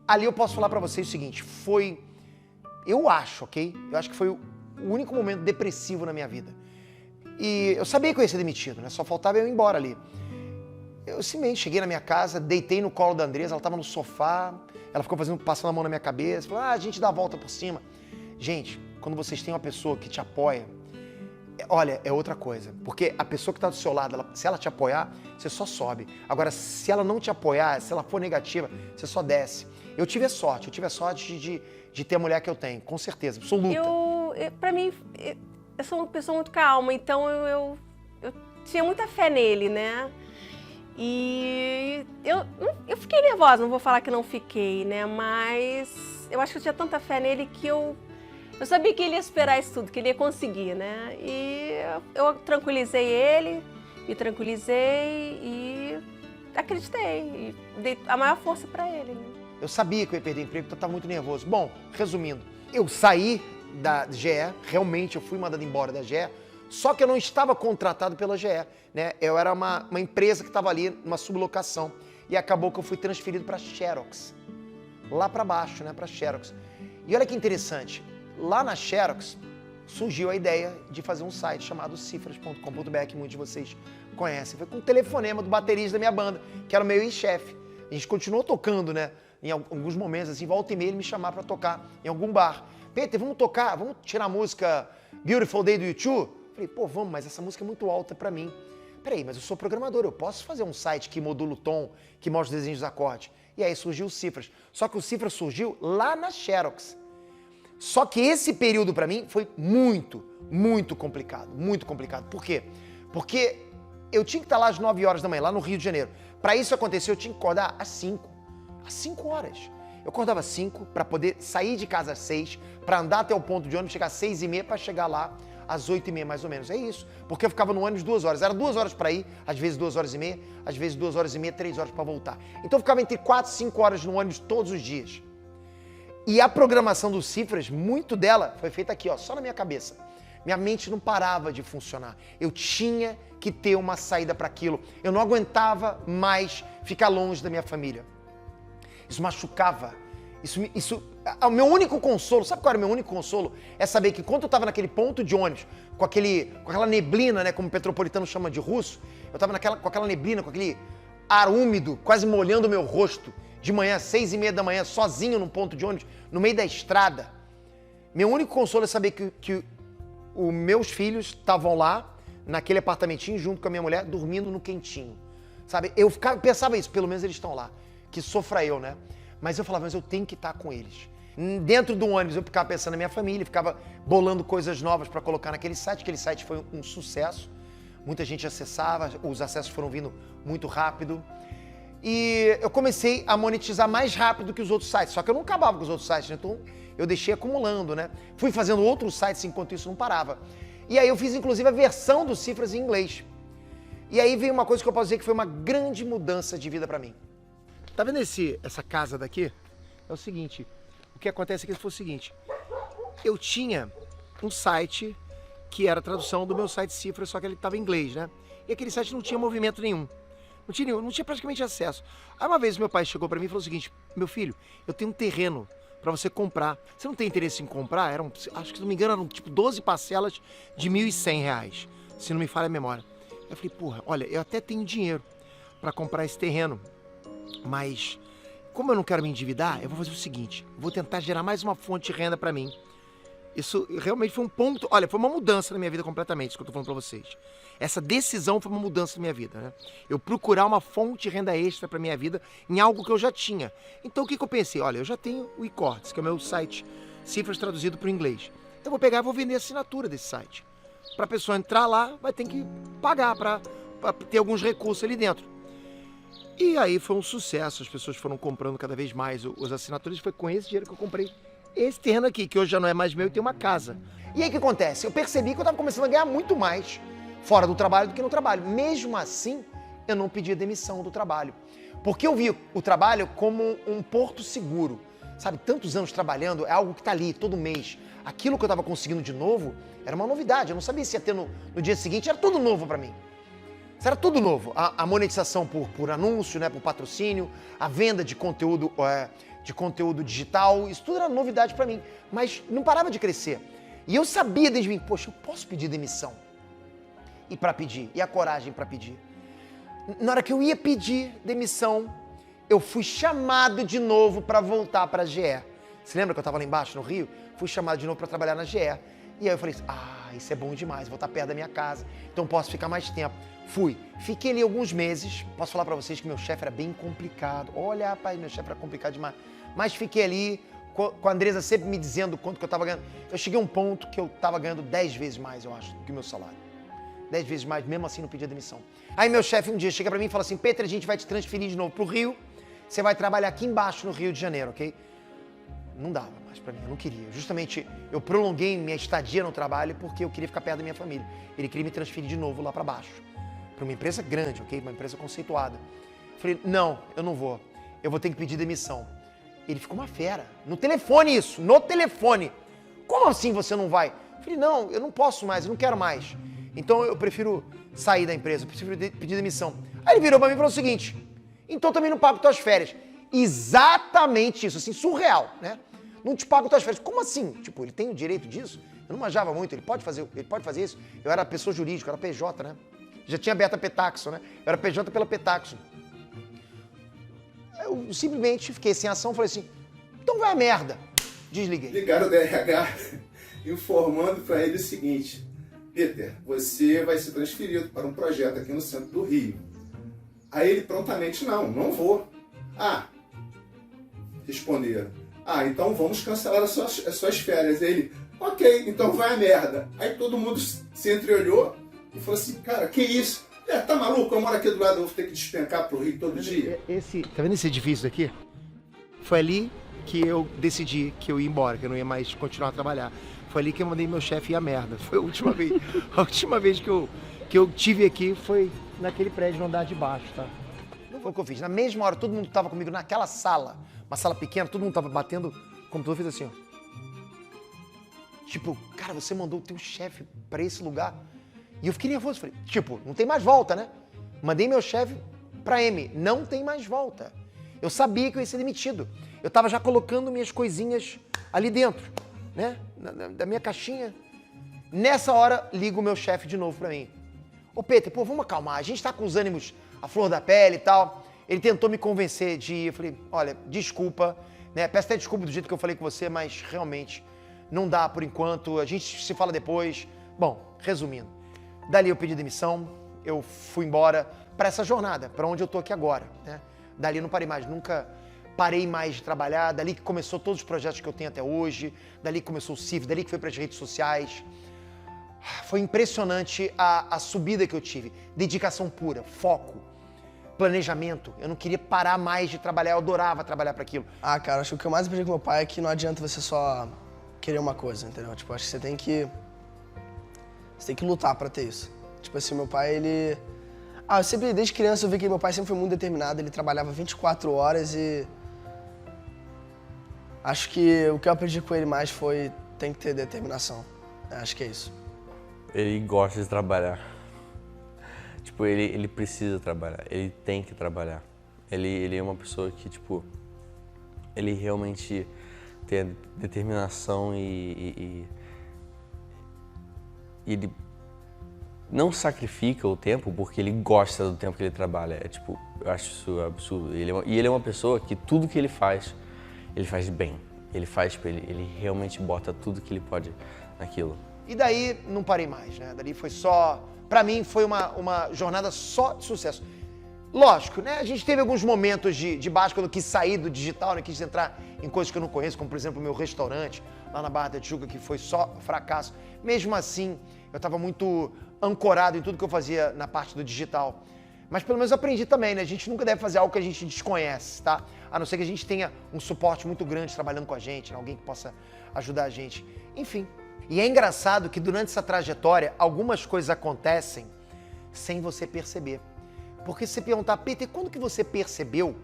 Ali eu posso falar para vocês o seguinte, eu acho que foi o único momento depressivo na minha vida. E eu sabia que eu ia ser demitido, né? Só faltava eu ir embora ali. Eu simplesmente cheguei na minha casa, deitei no colo da Andresa, ela estava no sofá, ela ficou passando a mão na minha cabeça, falou, a gente dá a volta por cima. Gente, quando vocês têm uma pessoa que te apoia, olha, é outra coisa. Porque a pessoa que está do seu lado, se ela te apoiar, você só sobe. Agora, se ela não te apoiar, se ela for negativa, você só desce. Eu tive a sorte de ter a mulher que eu tenho, com certeza, absoluta. Pra mim, eu sou uma pessoa muito calma, então eu tinha muita fé nele, né? E eu fiquei nervosa, não vou falar que não fiquei, né? Mas eu acho que eu tinha tanta fé nele que eu sabia que ele ia superar isso tudo, que ele ia conseguir, né? E eu tranquilizei ele, me tranquilizei e acreditei. E dei a maior força pra ele, né? Eu sabia que eu ia perder emprego, então eu estava muito nervoso. Bom, resumindo, eu saí da GE, realmente eu fui mandado embora da GE, só que eu não estava contratado pela GE, né? Eu era uma empresa que estava ali, numa sublocação, e acabou que eu fui transferido para Xerox, lá para baixo, né? Para Xerox. E olha que interessante, lá na Xerox surgiu a ideia de fazer um site chamado cifras.com.br, que muitos de vocês conhecem. Foi com um telefonema do baterista da minha banda, que era o meu ex-chefe. A gente continuou tocando, né? Em alguns momentos, assim, volta e meia ele me chamava para tocar em algum bar. Peter, vamos tocar, vamos tirar a música Beautiful Day do U2? Falei, pô, vamos, mas essa música é muito alta pra mim. Peraí, mas eu sou programador, eu posso fazer um site que modula o tom, que mostra os desenhos dos acordes. E aí surgiu o Cifras. Só que o Cifras surgiu lá na Xerox. Só que esse período pra mim foi muito, muito complicado. Muito complicado. Por quê? Porque eu tinha que estar lá às 9 horas da manhã, lá no Rio de Janeiro. Pra isso acontecer, eu tinha que acordar às 5. Às 5 horas. Eu acordava às 5 para poder sair de casa às 6, para andar até o ponto de ônibus, chegar às 6h30 para chegar lá às 8h30 mais ou menos. É isso. Porque eu ficava no ônibus 2 horas. Era 2 horas para ir, às vezes 2 horas e meia, às vezes 2 horas e meia, 3 horas para voltar. Então eu ficava entre 4 e 5 horas no ônibus todos os dias. E a programação do Cifras, muito dela foi feita aqui, ó, só na minha cabeça. Minha mente não parava de funcionar. Eu tinha que ter uma saída para aquilo. Eu não aguentava mais ficar longe da minha família. Isso machucava. O meu único consolo, sabe qual era o meu único consolo? É saber que quando eu estava naquele ponto de ônibus, com aquela neblina, né, como o petropolitano chama de russo, eu estava com aquela neblina, com aquele ar úmido, quase molhando o meu rosto, de manhã, 6h30 da manhã, sozinho num ponto de ônibus, no meio da estrada. Meu único consolo é saber que os meus filhos estavam lá, naquele apartamentinho, junto com a minha mulher, dormindo no quentinho. Sabe? Eu pensava isso, pelo menos eles estão lá. Que sofra eu, né? Mas eu falava, mas eu tenho que estar com eles. Dentro do ônibus eu ficava pensando na minha família, ficava bolando coisas novas para colocar naquele site. Aquele site foi um sucesso. Muita gente acessava, os acessos foram vindo muito rápido. E eu comecei a monetizar mais rápido que os outros sites. Só que eu não acabava com os outros sites, né? Então eu deixei acumulando, né? Fui fazendo outros sites enquanto isso não parava. E aí eu fiz inclusive a versão do Cifras em inglês. E aí veio uma coisa que eu posso dizer que foi uma grande mudança de vida para mim. Tá vendo essa casa daqui? É o seguinte, o que acontece aqui foi o seguinte, eu tinha um site que era a tradução do meu site Cifras, só que ele estava em inglês, né? E aquele site não tinha movimento nenhum. não tinha praticamente acesso. Aí uma vez meu pai chegou pra mim e falou o seguinte: meu filho, eu tenho um terreno pra você comprar. Você não tem interesse em comprar? Acho que, se não me engano, eram tipo 12 parcelas de R$1.100, se não me falha a memória. Eu falei, porra, olha, eu até tenho dinheiro pra comprar esse terreno, mas como eu não quero me endividar, eu vou fazer o seguinte, vou tentar gerar mais uma fonte de renda pra mim. Isso realmente foi um ponto, olha, foi uma mudança na minha vida completamente, isso que eu tô falando pra vocês. Essa decisão foi uma mudança na minha vida, né? Eu procurar uma fonte de renda extra pra minha vida em algo que eu já tinha. Então o que eu pensei? Olha, eu já tenho o eCortes, que é o meu site, cifras traduzido para o inglês. Então eu vou pegar e vou vender a assinatura desse site. Pra pessoa entrar lá, vai ter que pagar pra ter alguns recursos ali dentro. E aí foi um sucesso, as pessoas foram comprando cada vez mais as assinaturas, foi com esse dinheiro que eu comprei esse terreno aqui, que hoje já não é mais meu e tem uma casa. E aí o que acontece? Eu percebi que eu estava começando a ganhar muito mais fora do trabalho do que no trabalho. Mesmo assim, eu não pedi demissão do trabalho. Porque eu vi o trabalho como um porto seguro. Sabe, tantos anos trabalhando, é algo que está ali todo mês. Aquilo que eu estava conseguindo de novo era uma novidade. Eu não sabia se ia ter no dia seguinte, era tudo novo para mim. Isso era tudo novo. A monetização por anúncio, né, por patrocínio, a venda de conteúdo digital, isso tudo era novidade para mim. Mas não parava de crescer. E eu sabia desde mim, poxa, eu posso pedir demissão. E para pedir, e a coragem para pedir. Na hora que eu ia pedir demissão, eu fui chamado de novo para voltar para a GE. Você lembra que eu estava lá embaixo no Rio? Fui chamado de novo para trabalhar na GE. E aí eu falei, isso é bom demais, vou estar perto da minha casa, então posso ficar mais tempo. Fui. Fiquei ali alguns meses. Posso falar para vocês que meu chefe era bem complicado. Olha, rapaz, meu chefe era complicado demais. Mas fiquei ali, com a Andresa sempre me dizendo quanto que eu estava ganhando. Eu cheguei a um ponto que eu estava ganhando 10 vezes mais, eu acho, do que o meu salário. 10 vezes mais, mesmo assim não pedia demissão. Aí meu chefe um dia chega para mim e fala assim, Peter, a gente vai te transferir de novo pro Rio, você vai trabalhar aqui embaixo no Rio de Janeiro, ok? Não dava mais para mim, eu não queria. Justamente, eu prolonguei minha estadia no trabalho porque eu queria ficar perto da minha família. Ele queria me transferir de novo lá para baixo, para uma empresa grande, ok? Uma empresa conceituada. Falei, não, eu não vou. Eu vou ter que pedir demissão. Ele ficou uma fera. No telefone isso, no telefone. Como assim você não vai? Falei, não, eu não posso mais, eu não quero mais. Então eu prefiro sair da empresa, eu prefiro pedir demissão. Aí ele virou pra mim e falou o seguinte, então também não pago tuas férias. Exatamente isso, assim, surreal, né? Não te pago tuas férias. Como assim? Tipo, ele tem o direito disso? Eu não manjava muito, ele pode fazer isso. Eu era pessoa jurídica, eu era PJ, né? Já tinha aberto a Petaxo, né? Eu era PJ pela Petaxo. Eu simplesmente fiquei sem ação, falei assim, então vai a merda. Desliguei. Ligaram do RH informando para ele o seguinte, Peter, você vai ser transferido para um projeto aqui no centro do Rio. Aí ele prontamente, não vou. Responderam. Então vamos cancelar as suas férias. Aí ele, ok, então vai a merda. Aí todo mundo se entreolhou e falou assim, cara, que isso? Tá maluco? Eu moro aqui do lado, eu vou ter que despencar pro Rio todo dia. Tá vendo esse edifício daqui? Foi ali que eu decidi que eu ia embora, que eu não ia mais continuar a trabalhar. Foi ali que eu mandei meu chefe ir a merda. Foi a última vez. A última vez que eu tive aqui foi naquele prédio no andar de baixo, tá? Foi o que eu fiz. Na mesma hora, todo mundo que tava comigo naquela sala, uma sala pequena, todo mundo tava batendo, o computador fez assim, ó. Tipo, cara, você mandou o teu chefe pra esse lugar? E eu fiquei nervoso, falei, tipo, não tem mais volta, né? Mandei meu chefe pra M, não tem mais volta. Eu sabia que eu ia ser demitido. Eu tava já colocando minhas coisinhas ali dentro, né? Da minha caixinha. Nessa hora, liga o meu chefe de novo pra mim. Ô Peter, pô, vamos acalmar, a gente tá com os ânimos à flor da pele e tal. Ele tentou me convencer de ir, eu falei, olha, desculpa, né? Peço até desculpa do jeito que eu falei com você, mas realmente não dá por enquanto, a gente se fala depois. Bom, resumindo, dali eu pedi demissão, eu fui embora para essa jornada, para onde eu tô aqui agora, né? Dali eu não parei mais, nunca parei mais de trabalhar, dali que começou todos os projetos que eu tenho até hoje, dali que começou o CIF, dali que foi para as redes sociais. Foi impressionante a subida que eu tive, dedicação pura, foco, planejamento. Eu não queria parar mais de trabalhar, eu adorava trabalhar para aquilo. Cara, acho que o que eu mais aprendi com meu pai é que não adianta você só querer uma coisa, entendeu? Tipo, acho que você tem que lutar para ter isso. Tipo assim, meu pai, ele... eu sempre, desde criança, eu vi que meu pai sempre foi muito determinado, ele trabalhava 24 horas e... Acho que o que eu aprendi com ele mais foi, tem que ter determinação. Acho que é isso. Ele gosta de trabalhar. Tipo, ele precisa trabalhar, ele tem que trabalhar. Ele é uma pessoa que, tipo, ele realmente tem determinação e ele não sacrifica o tempo porque ele gosta do tempo que ele trabalha. É tipo, eu acho isso absurdo. Ele é uma pessoa que tudo que ele faz bem. Ele realmente bota tudo que ele pode naquilo. E daí não parei mais, né? Dali foi só... Pra mim foi uma jornada só de sucesso. Lógico, né? A gente teve alguns momentos de baixo quando eu quis sair do digital, né? Quis entrar em coisas que eu não conheço, como por exemplo o meu restaurante lá na Barra da Tijuca, que foi só fracasso. Mesmo assim, eu estava muito ancorado em tudo que eu fazia na parte do digital. Mas pelo menos eu aprendi também, né? A gente nunca deve fazer algo que a gente desconhece, tá? A não ser que a gente tenha um suporte muito grande trabalhando com a gente, né? Alguém que possa ajudar a gente. Enfim. E é engraçado que durante essa trajetória, algumas coisas acontecem sem você perceber. Porque se você perguntar, Peter, quando que você percebeu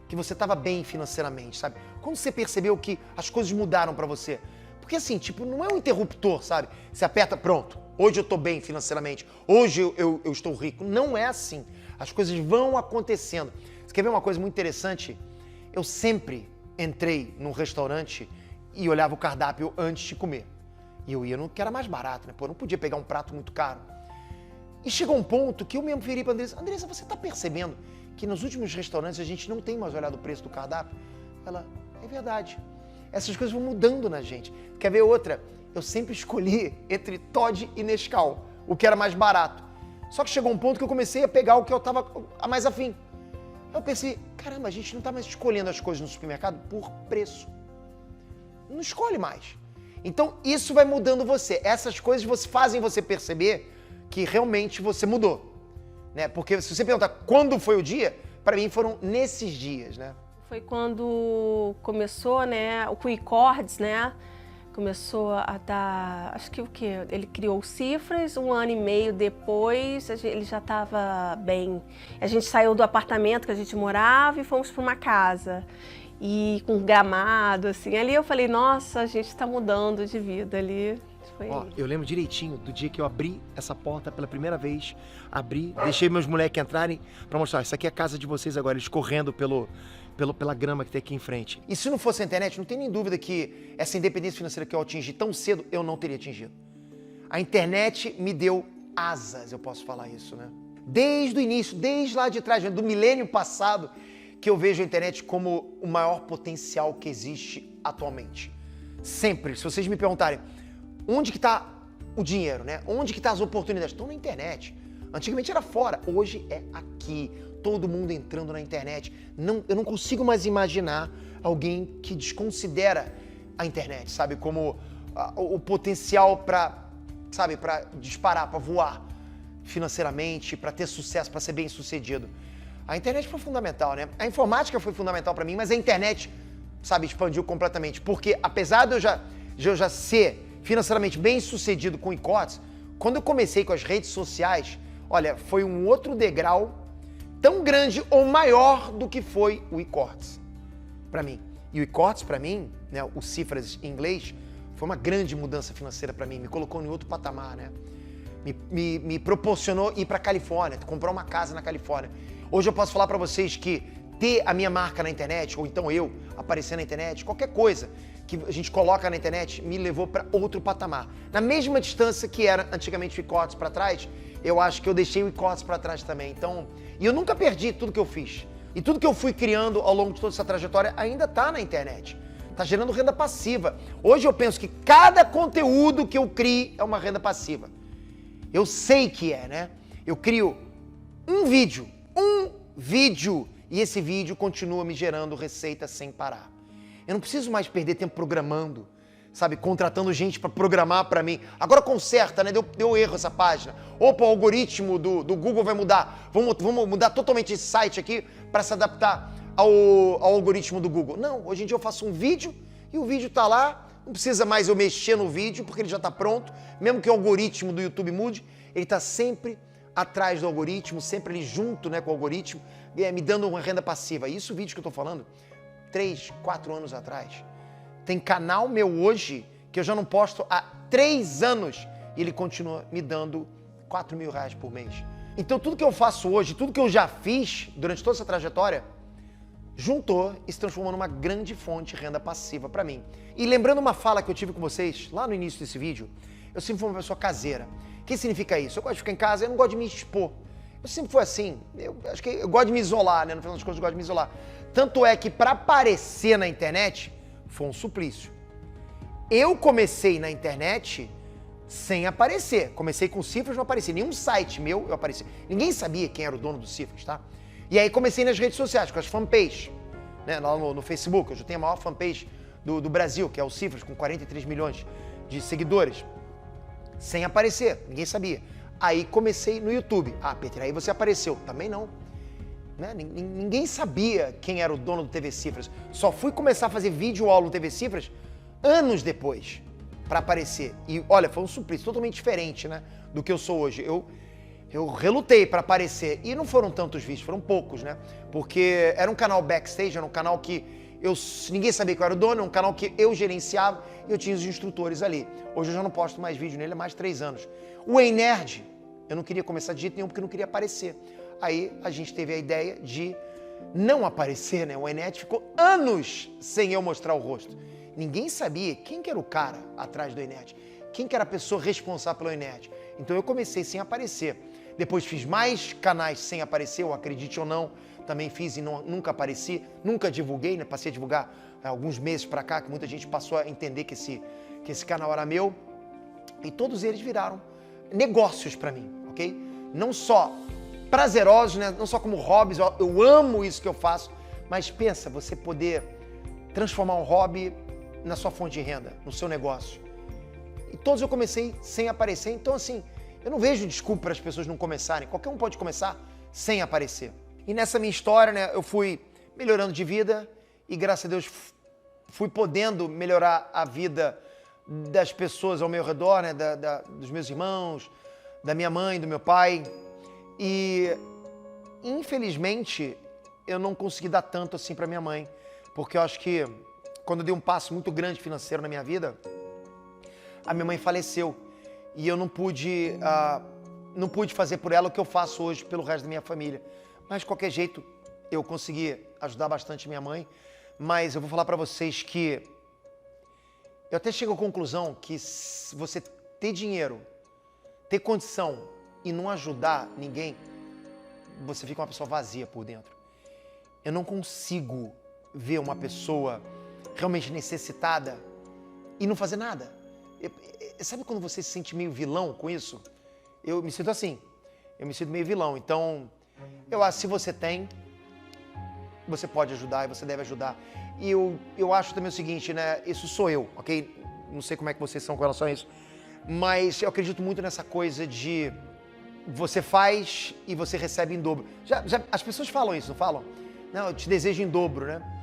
que você estava bem financeiramente, sabe? Quando você percebeu que as coisas mudaram para você? Porque assim, tipo, não é um interruptor, sabe? Você aperta, pronto, hoje eu tô bem financeiramente, hoje eu estou rico. Não é assim. As coisas vão acontecendo. Você quer ver uma coisa muito interessante? Eu sempre entrei num restaurante e olhava o cardápio antes de comer. E eu ia no que era mais barato, né? Pô, eu não podia pegar um prato muito caro. E chegou um ponto que eu mesmo virei pra Andressa, Andressa, você tá percebendo que nos últimos restaurantes a gente não tem mais olhado o preço do cardápio? Ela, é verdade. Essas coisas vão mudando na gente. Quer ver outra? Eu sempre escolhi entre Toddy e Nescau, o que era mais barato. Só que chegou um ponto que eu comecei a pegar o que eu tava a mais afim. Eu pensei, caramba, a gente não tá mais escolhendo as coisas no supermercado por preço. Não escolhe mais. Então isso vai mudando você. Essas coisas fazem você perceber que realmente você mudou, né? Porque se você perguntar quando foi o dia, para mim foram nesses dias, né? Foi quando começou, né, o Quicords, né? Começou a dar, acho que o quê? Ele criou o Cifras, 1 ano e meio depois ele já estava bem. A gente saiu do apartamento que a gente morava e fomos para uma casa. E com gramado, assim, ali eu falei, nossa, a gente está mudando de vida ali. Ó, eu lembro direitinho do dia que eu abri essa porta pela primeira vez, deixei meus moleques entrarem pra mostrar, isso aqui é a casa de vocês agora, eles correndo pela grama que tem aqui em frente. E se não fosse a internet, não tem nem dúvida que essa independência financeira que eu atingi tão cedo, eu não teria atingido. A internet me deu asas, eu posso falar isso, né? Desde o início, desde lá de trás, do milênio passado, que eu vejo a internet como o maior potencial que existe atualmente. Sempre, se vocês me perguntarem, onde que está o dinheiro, né? Onde que estão as oportunidades? Estão na internet. Antigamente era fora, hoje é aqui. Todo mundo entrando na internet. Eu não consigo mais imaginar alguém que desconsidera a internet, sabe? Como o potencial para disparar, para voar financeiramente, para ter sucesso, para ser bem sucedido. A internet foi fundamental, né? A informática foi fundamental para mim, mas a internet, sabe, expandiu completamente. Porque apesar de eu já ser financeiramente bem sucedido com o e-cortes, quando eu comecei com as redes sociais, olha, foi um outro degrau tão grande ou maior do que foi o e-cortes para mim. E o e-cortes para mim, né, o Cifras em inglês, foi uma grande mudança financeira para mim, me colocou em outro patamar, né? Me proporcionou ir para Califórnia, comprar uma casa na Califórnia. Hoje eu posso falar para vocês que ter a minha marca na internet, ou então eu aparecer na internet, qualquer coisa que a gente coloca na internet, me levou para outro patamar. Na mesma distância que era antigamente o e-cortes para trás, eu acho que eu deixei o e-cortes para trás também. Então, e eu nunca perdi tudo que eu fiz. E tudo que eu fui criando ao longo de toda essa trajetória ainda está na internet. Está gerando renda passiva. Hoje eu penso que cada conteúdo que eu crio é uma renda passiva. Eu sei que é, né? Eu crio um vídeo, e esse vídeo continua me gerando receita sem parar. Eu não preciso mais perder tempo programando, sabe? Contratando gente para programar para mim. Agora conserta, né? Deu erro essa página. Opa, o algoritmo do Google vai mudar. Vamos mudar totalmente esse site aqui para se adaptar ao algoritmo do Google. Não, hoje em dia eu faço um vídeo e o vídeo tá lá. Não precisa mais eu mexer no vídeo porque ele já está pronto. Mesmo que o algoritmo do YouTube mude, ele está sempre atrás do algoritmo, sempre ali junto, né, com o algoritmo, me dando uma renda passiva. Isso o vídeo que eu estou falando, 3, 4 anos atrás. Tem canal meu hoje que eu já não posto há 3 anos e ele continua me dando R$4.000 por mês. Então tudo que eu faço hoje, tudo que eu já fiz durante toda essa trajetória, juntou e se transformou numa grande fonte de renda passiva para mim. E lembrando uma fala que eu tive com vocês lá no início desse vídeo, eu sempre fui uma pessoa caseira. O que significa isso? Eu gosto de ficar em casa, eu não gosto de me expor. Eu sempre fui assim. Eu acho que eu gosto de me isolar, né? No final das contas, eu gosto de me isolar. Tanto é que para aparecer na internet, foi um suplício. Eu comecei na internet sem aparecer. Comecei com Cifras, não apareci. Nenhum site meu eu apareci. Ninguém sabia quem era o dono do Cifras, tá? E aí comecei nas redes sociais, com as fanpages, né? Lá no Facebook, eu já tenho a maior fanpage do Brasil, que é o Cifras, com 43 milhões de seguidores. Sem aparecer, ninguém sabia. Aí comecei no YouTube. Ah, Peter, aí você apareceu. Também não. Né? Ninguém sabia quem era o dono do TV Cifras. Só fui começar a fazer vídeo aula no TV Cifras anos depois, para aparecer. E olha, foi um suplício totalmente diferente, né, do que eu sou hoje. Eu relutei para aparecer. E não foram tantos vídeos, foram poucos, né? Porque era um canal backstage, era um canal que ninguém sabia que eu era o dono, era um canal que eu gerenciava e eu tinha os instrutores ali. Hoje eu já não posto mais vídeo nele há mais de 3 anos. O Ei Nerd, eu não queria começar de jeito nenhum porque eu não queria aparecer. Aí a gente teve a ideia de não aparecer, né? O Ei Nerd ficou anos sem eu mostrar o rosto. Ninguém sabia quem que era o cara atrás do Ei Nerd, quem que era a pessoa responsável pelo Ei Nerd. Então eu comecei sem aparecer. Depois fiz mais canais sem aparecer, ou acredite ou não, também fiz e nunca apareci, nunca divulguei, né? Passei a divulgar alguns meses pra cá, que muita gente passou a entender que esse canal era meu. E todos eles viraram negócios pra mim, ok? Não só prazerosos, né? Não só como hobbies, eu amo isso que eu faço, mas pensa, você poder transformar um hobby na sua fonte de renda, no seu negócio. E todos eu comecei sem aparecer, então assim, eu não vejo desculpa para as pessoas não começarem. Qualquer um pode começar sem aparecer. E nessa minha história, né, eu fui melhorando de vida e, graças a Deus, fui podendo melhorar a vida das pessoas ao meu redor, né, dos meus irmãos, da minha mãe, do meu pai. E, infelizmente, eu não consegui dar tanto assim para minha mãe, porque eu acho que quando eu dei um passo muito grande financeiro na minha vida, a minha mãe faleceu. E eu não pude fazer por ela o que eu faço hoje pelo resto da minha família. Mas, de qualquer jeito, eu consegui ajudar bastante minha mãe. Mas eu vou falar para vocês que eu até chego à conclusão que se você ter dinheiro, ter condição e não ajudar ninguém, você fica uma pessoa vazia por dentro. Eu não consigo ver uma pessoa realmente necessitada e não fazer nada. Sabe quando você se sente meio vilão com isso? Eu me sinto assim. Eu me sinto meio vilão. Então, eu acho que se você tem, você pode ajudar e você deve ajudar. E eu acho também o seguinte, né? Isso sou eu, ok? Não sei como é que vocês são com relação a isso. Mas eu acredito muito nessa coisa de você faz e você recebe em dobro. As pessoas falam isso, não falam? Não, eu te desejo em dobro, né?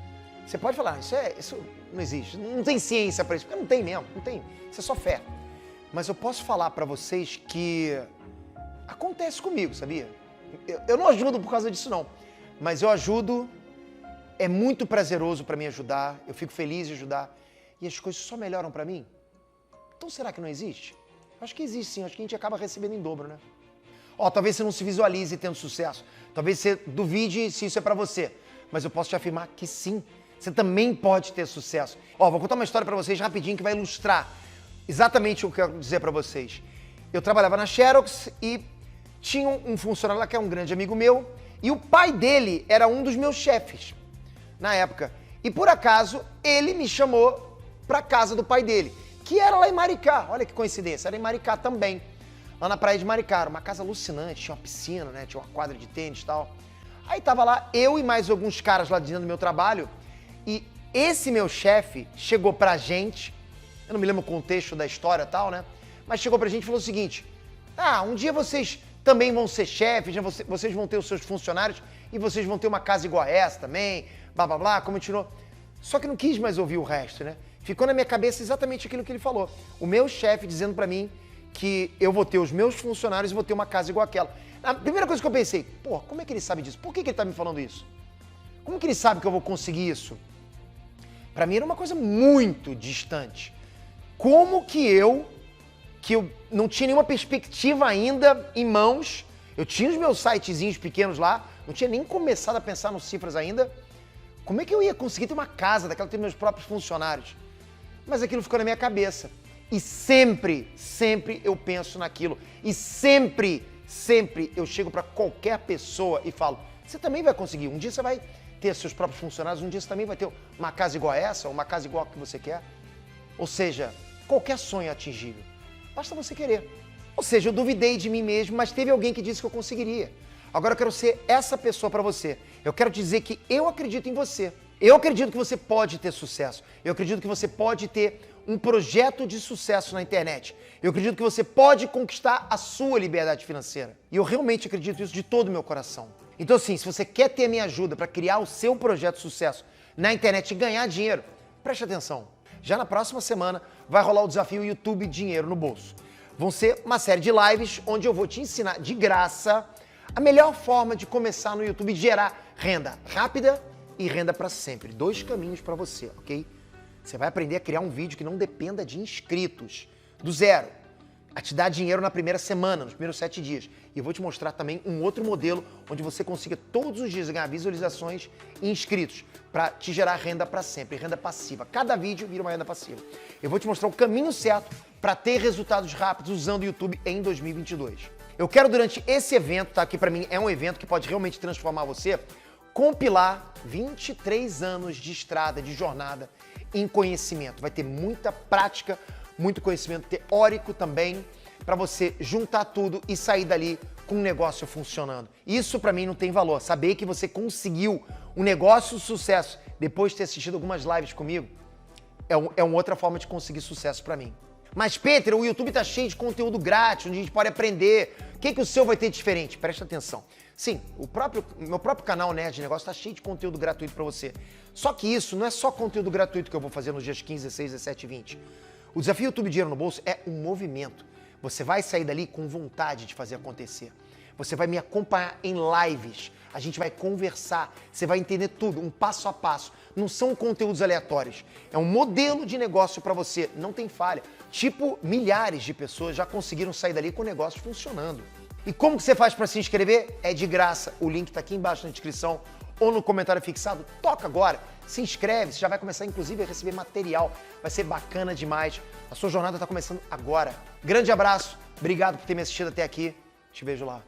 Você pode falar, isso não existe, não tem ciência para isso, porque não tem mesmo, não tem, isso é só fé. Mas eu posso falar para vocês que acontece comigo, sabia? Eu não ajudo por causa disso não, mas eu ajudo, é muito prazeroso para mim ajudar, eu fico feliz de ajudar e as coisas só melhoram para mim. Então será que não existe? Acho que existe sim, acho que a gente acaba recebendo em dobro, né? Talvez você não se visualize tendo sucesso, talvez você duvide se isso é para você, mas eu posso te afirmar que sim. Você também pode ter sucesso. Vou contar uma história para vocês rapidinho que vai ilustrar exatamente o que eu quero dizer para vocês. Eu trabalhava na Xerox e tinha um funcionário lá que é um grande amigo meu e o pai dele era um dos meus chefes na época. E por acaso ele me chamou para casa do pai dele, que era lá em Maricá. Olha que coincidência, era em Maricá também, lá na praia de Maricá. Uma casa alucinante, tinha uma piscina, né? Tinha uma quadra de tênis e tal. Aí tava lá eu e mais alguns caras lá dentro do meu trabalho. E esse meu chefe chegou pra gente, eu não me lembro o contexto da história e tal, né? Mas chegou pra gente e falou o seguinte, um dia vocês também vão ser chefes, né? Vocês vão ter os seus funcionários e vocês vão ter uma casa igual a essa também, blá blá blá, continuou. Só que não quis mais ouvir o resto, né? Ficou na minha cabeça exatamente aquilo que ele falou. O meu chefe dizendo pra mim que eu vou ter os meus funcionários e vou ter uma casa igual àquela. A primeira coisa que eu pensei, como é que ele sabe disso? Por que ele tá me falando isso? Como que ele sabe que eu vou conseguir isso? Para mim era uma coisa muito distante. Como que eu não tinha nenhuma perspectiva ainda em mãos, Eu tinha os meus sitezinhos pequenos lá, não tinha nem começado a pensar nas cifras ainda. Como é que eu ia conseguir ter uma casa daquela que tem meus próprios funcionários? Mas aquilo ficou na minha cabeça. E sempre eu penso naquilo. E sempre eu chego para qualquer pessoa e falo, você também vai conseguir. Um dia você vai ter seus próprios funcionários, um dia você também vai ter uma casa igual a essa, ou uma casa igual a que você quer. Ou seja, qualquer sonho é atingível. Basta você querer. Ou seja, eu duvidei de mim mesmo, mas teve alguém que disse que eu conseguiria. Agora eu quero ser essa pessoa para você. Eu quero te dizer que eu acredito em você. Eu acredito que você pode ter sucesso. Eu acredito que você pode ter um projeto de sucesso na internet. Eu acredito que você pode conquistar a sua liberdade financeira. E eu realmente acredito isso de todo o meu coração. Então, assim, se você quer ter a minha ajuda para criar o seu projeto de sucesso na internet e ganhar dinheiro, preste atenção. Já na próxima semana vai rolar o desafio YouTube Dinheiro no Bolso. Vão ser uma série de lives onde eu vou te ensinar de graça a melhor forma de começar no YouTube e gerar renda rápida e renda para sempre. 2 caminhos para você, ok? Você vai aprender a criar um vídeo que não dependa de inscritos, do zero, a te dar dinheiro na primeira semana, nos primeiros 7 dias. E eu vou te mostrar também um outro modelo onde você consiga todos os dias ganhar visualizações e inscritos para te gerar renda para sempre, renda passiva. Cada vídeo vira uma renda passiva. Eu vou te mostrar o caminho certo para ter resultados rápidos usando o YouTube em 2022. Eu quero, durante esse evento, tá? Que para mim é um evento que pode realmente transformar você, compilar 23 anos de estrada, de jornada em conhecimento. Vai ter muita prática, muito conhecimento teórico também, para você juntar tudo e sair dali com um negócio funcionando. Isso para mim não tem valor. Saber que você conseguiu um negócio de sucesso depois de ter assistido algumas lives comigo é uma outra forma de conseguir sucesso para mim. Mas, Peter, o YouTube tá cheio de conteúdo grátis, onde a gente pode aprender. O que o seu vai ter diferente? Presta atenção. Sim, meu próprio canal Nerd de Negócio tá cheio de conteúdo gratuito para você. Só que isso não é só conteúdo gratuito que eu vou fazer nos dias 15, 16, 17 e 20. O desafio YouTube Dinheiro no Bolso é um movimento. Você vai sair dali com vontade de fazer acontecer. Você vai me acompanhar em lives. A gente vai conversar. Você vai entender tudo, um passo a passo. Não são conteúdos aleatórios. É um modelo de negócio para você. Não tem falha. Tipo, milhares de pessoas já conseguiram sair dali com o negócio funcionando. E como que você faz para se inscrever? É de graça. O link está aqui embaixo na descrição ou no comentário fixado. Toca agora. Se inscreve. Você já vai começar, inclusive, a receber material. Vai ser bacana demais. A sua jornada está começando agora. Grande abraço. Obrigado por ter me assistido até aqui. Te vejo lá.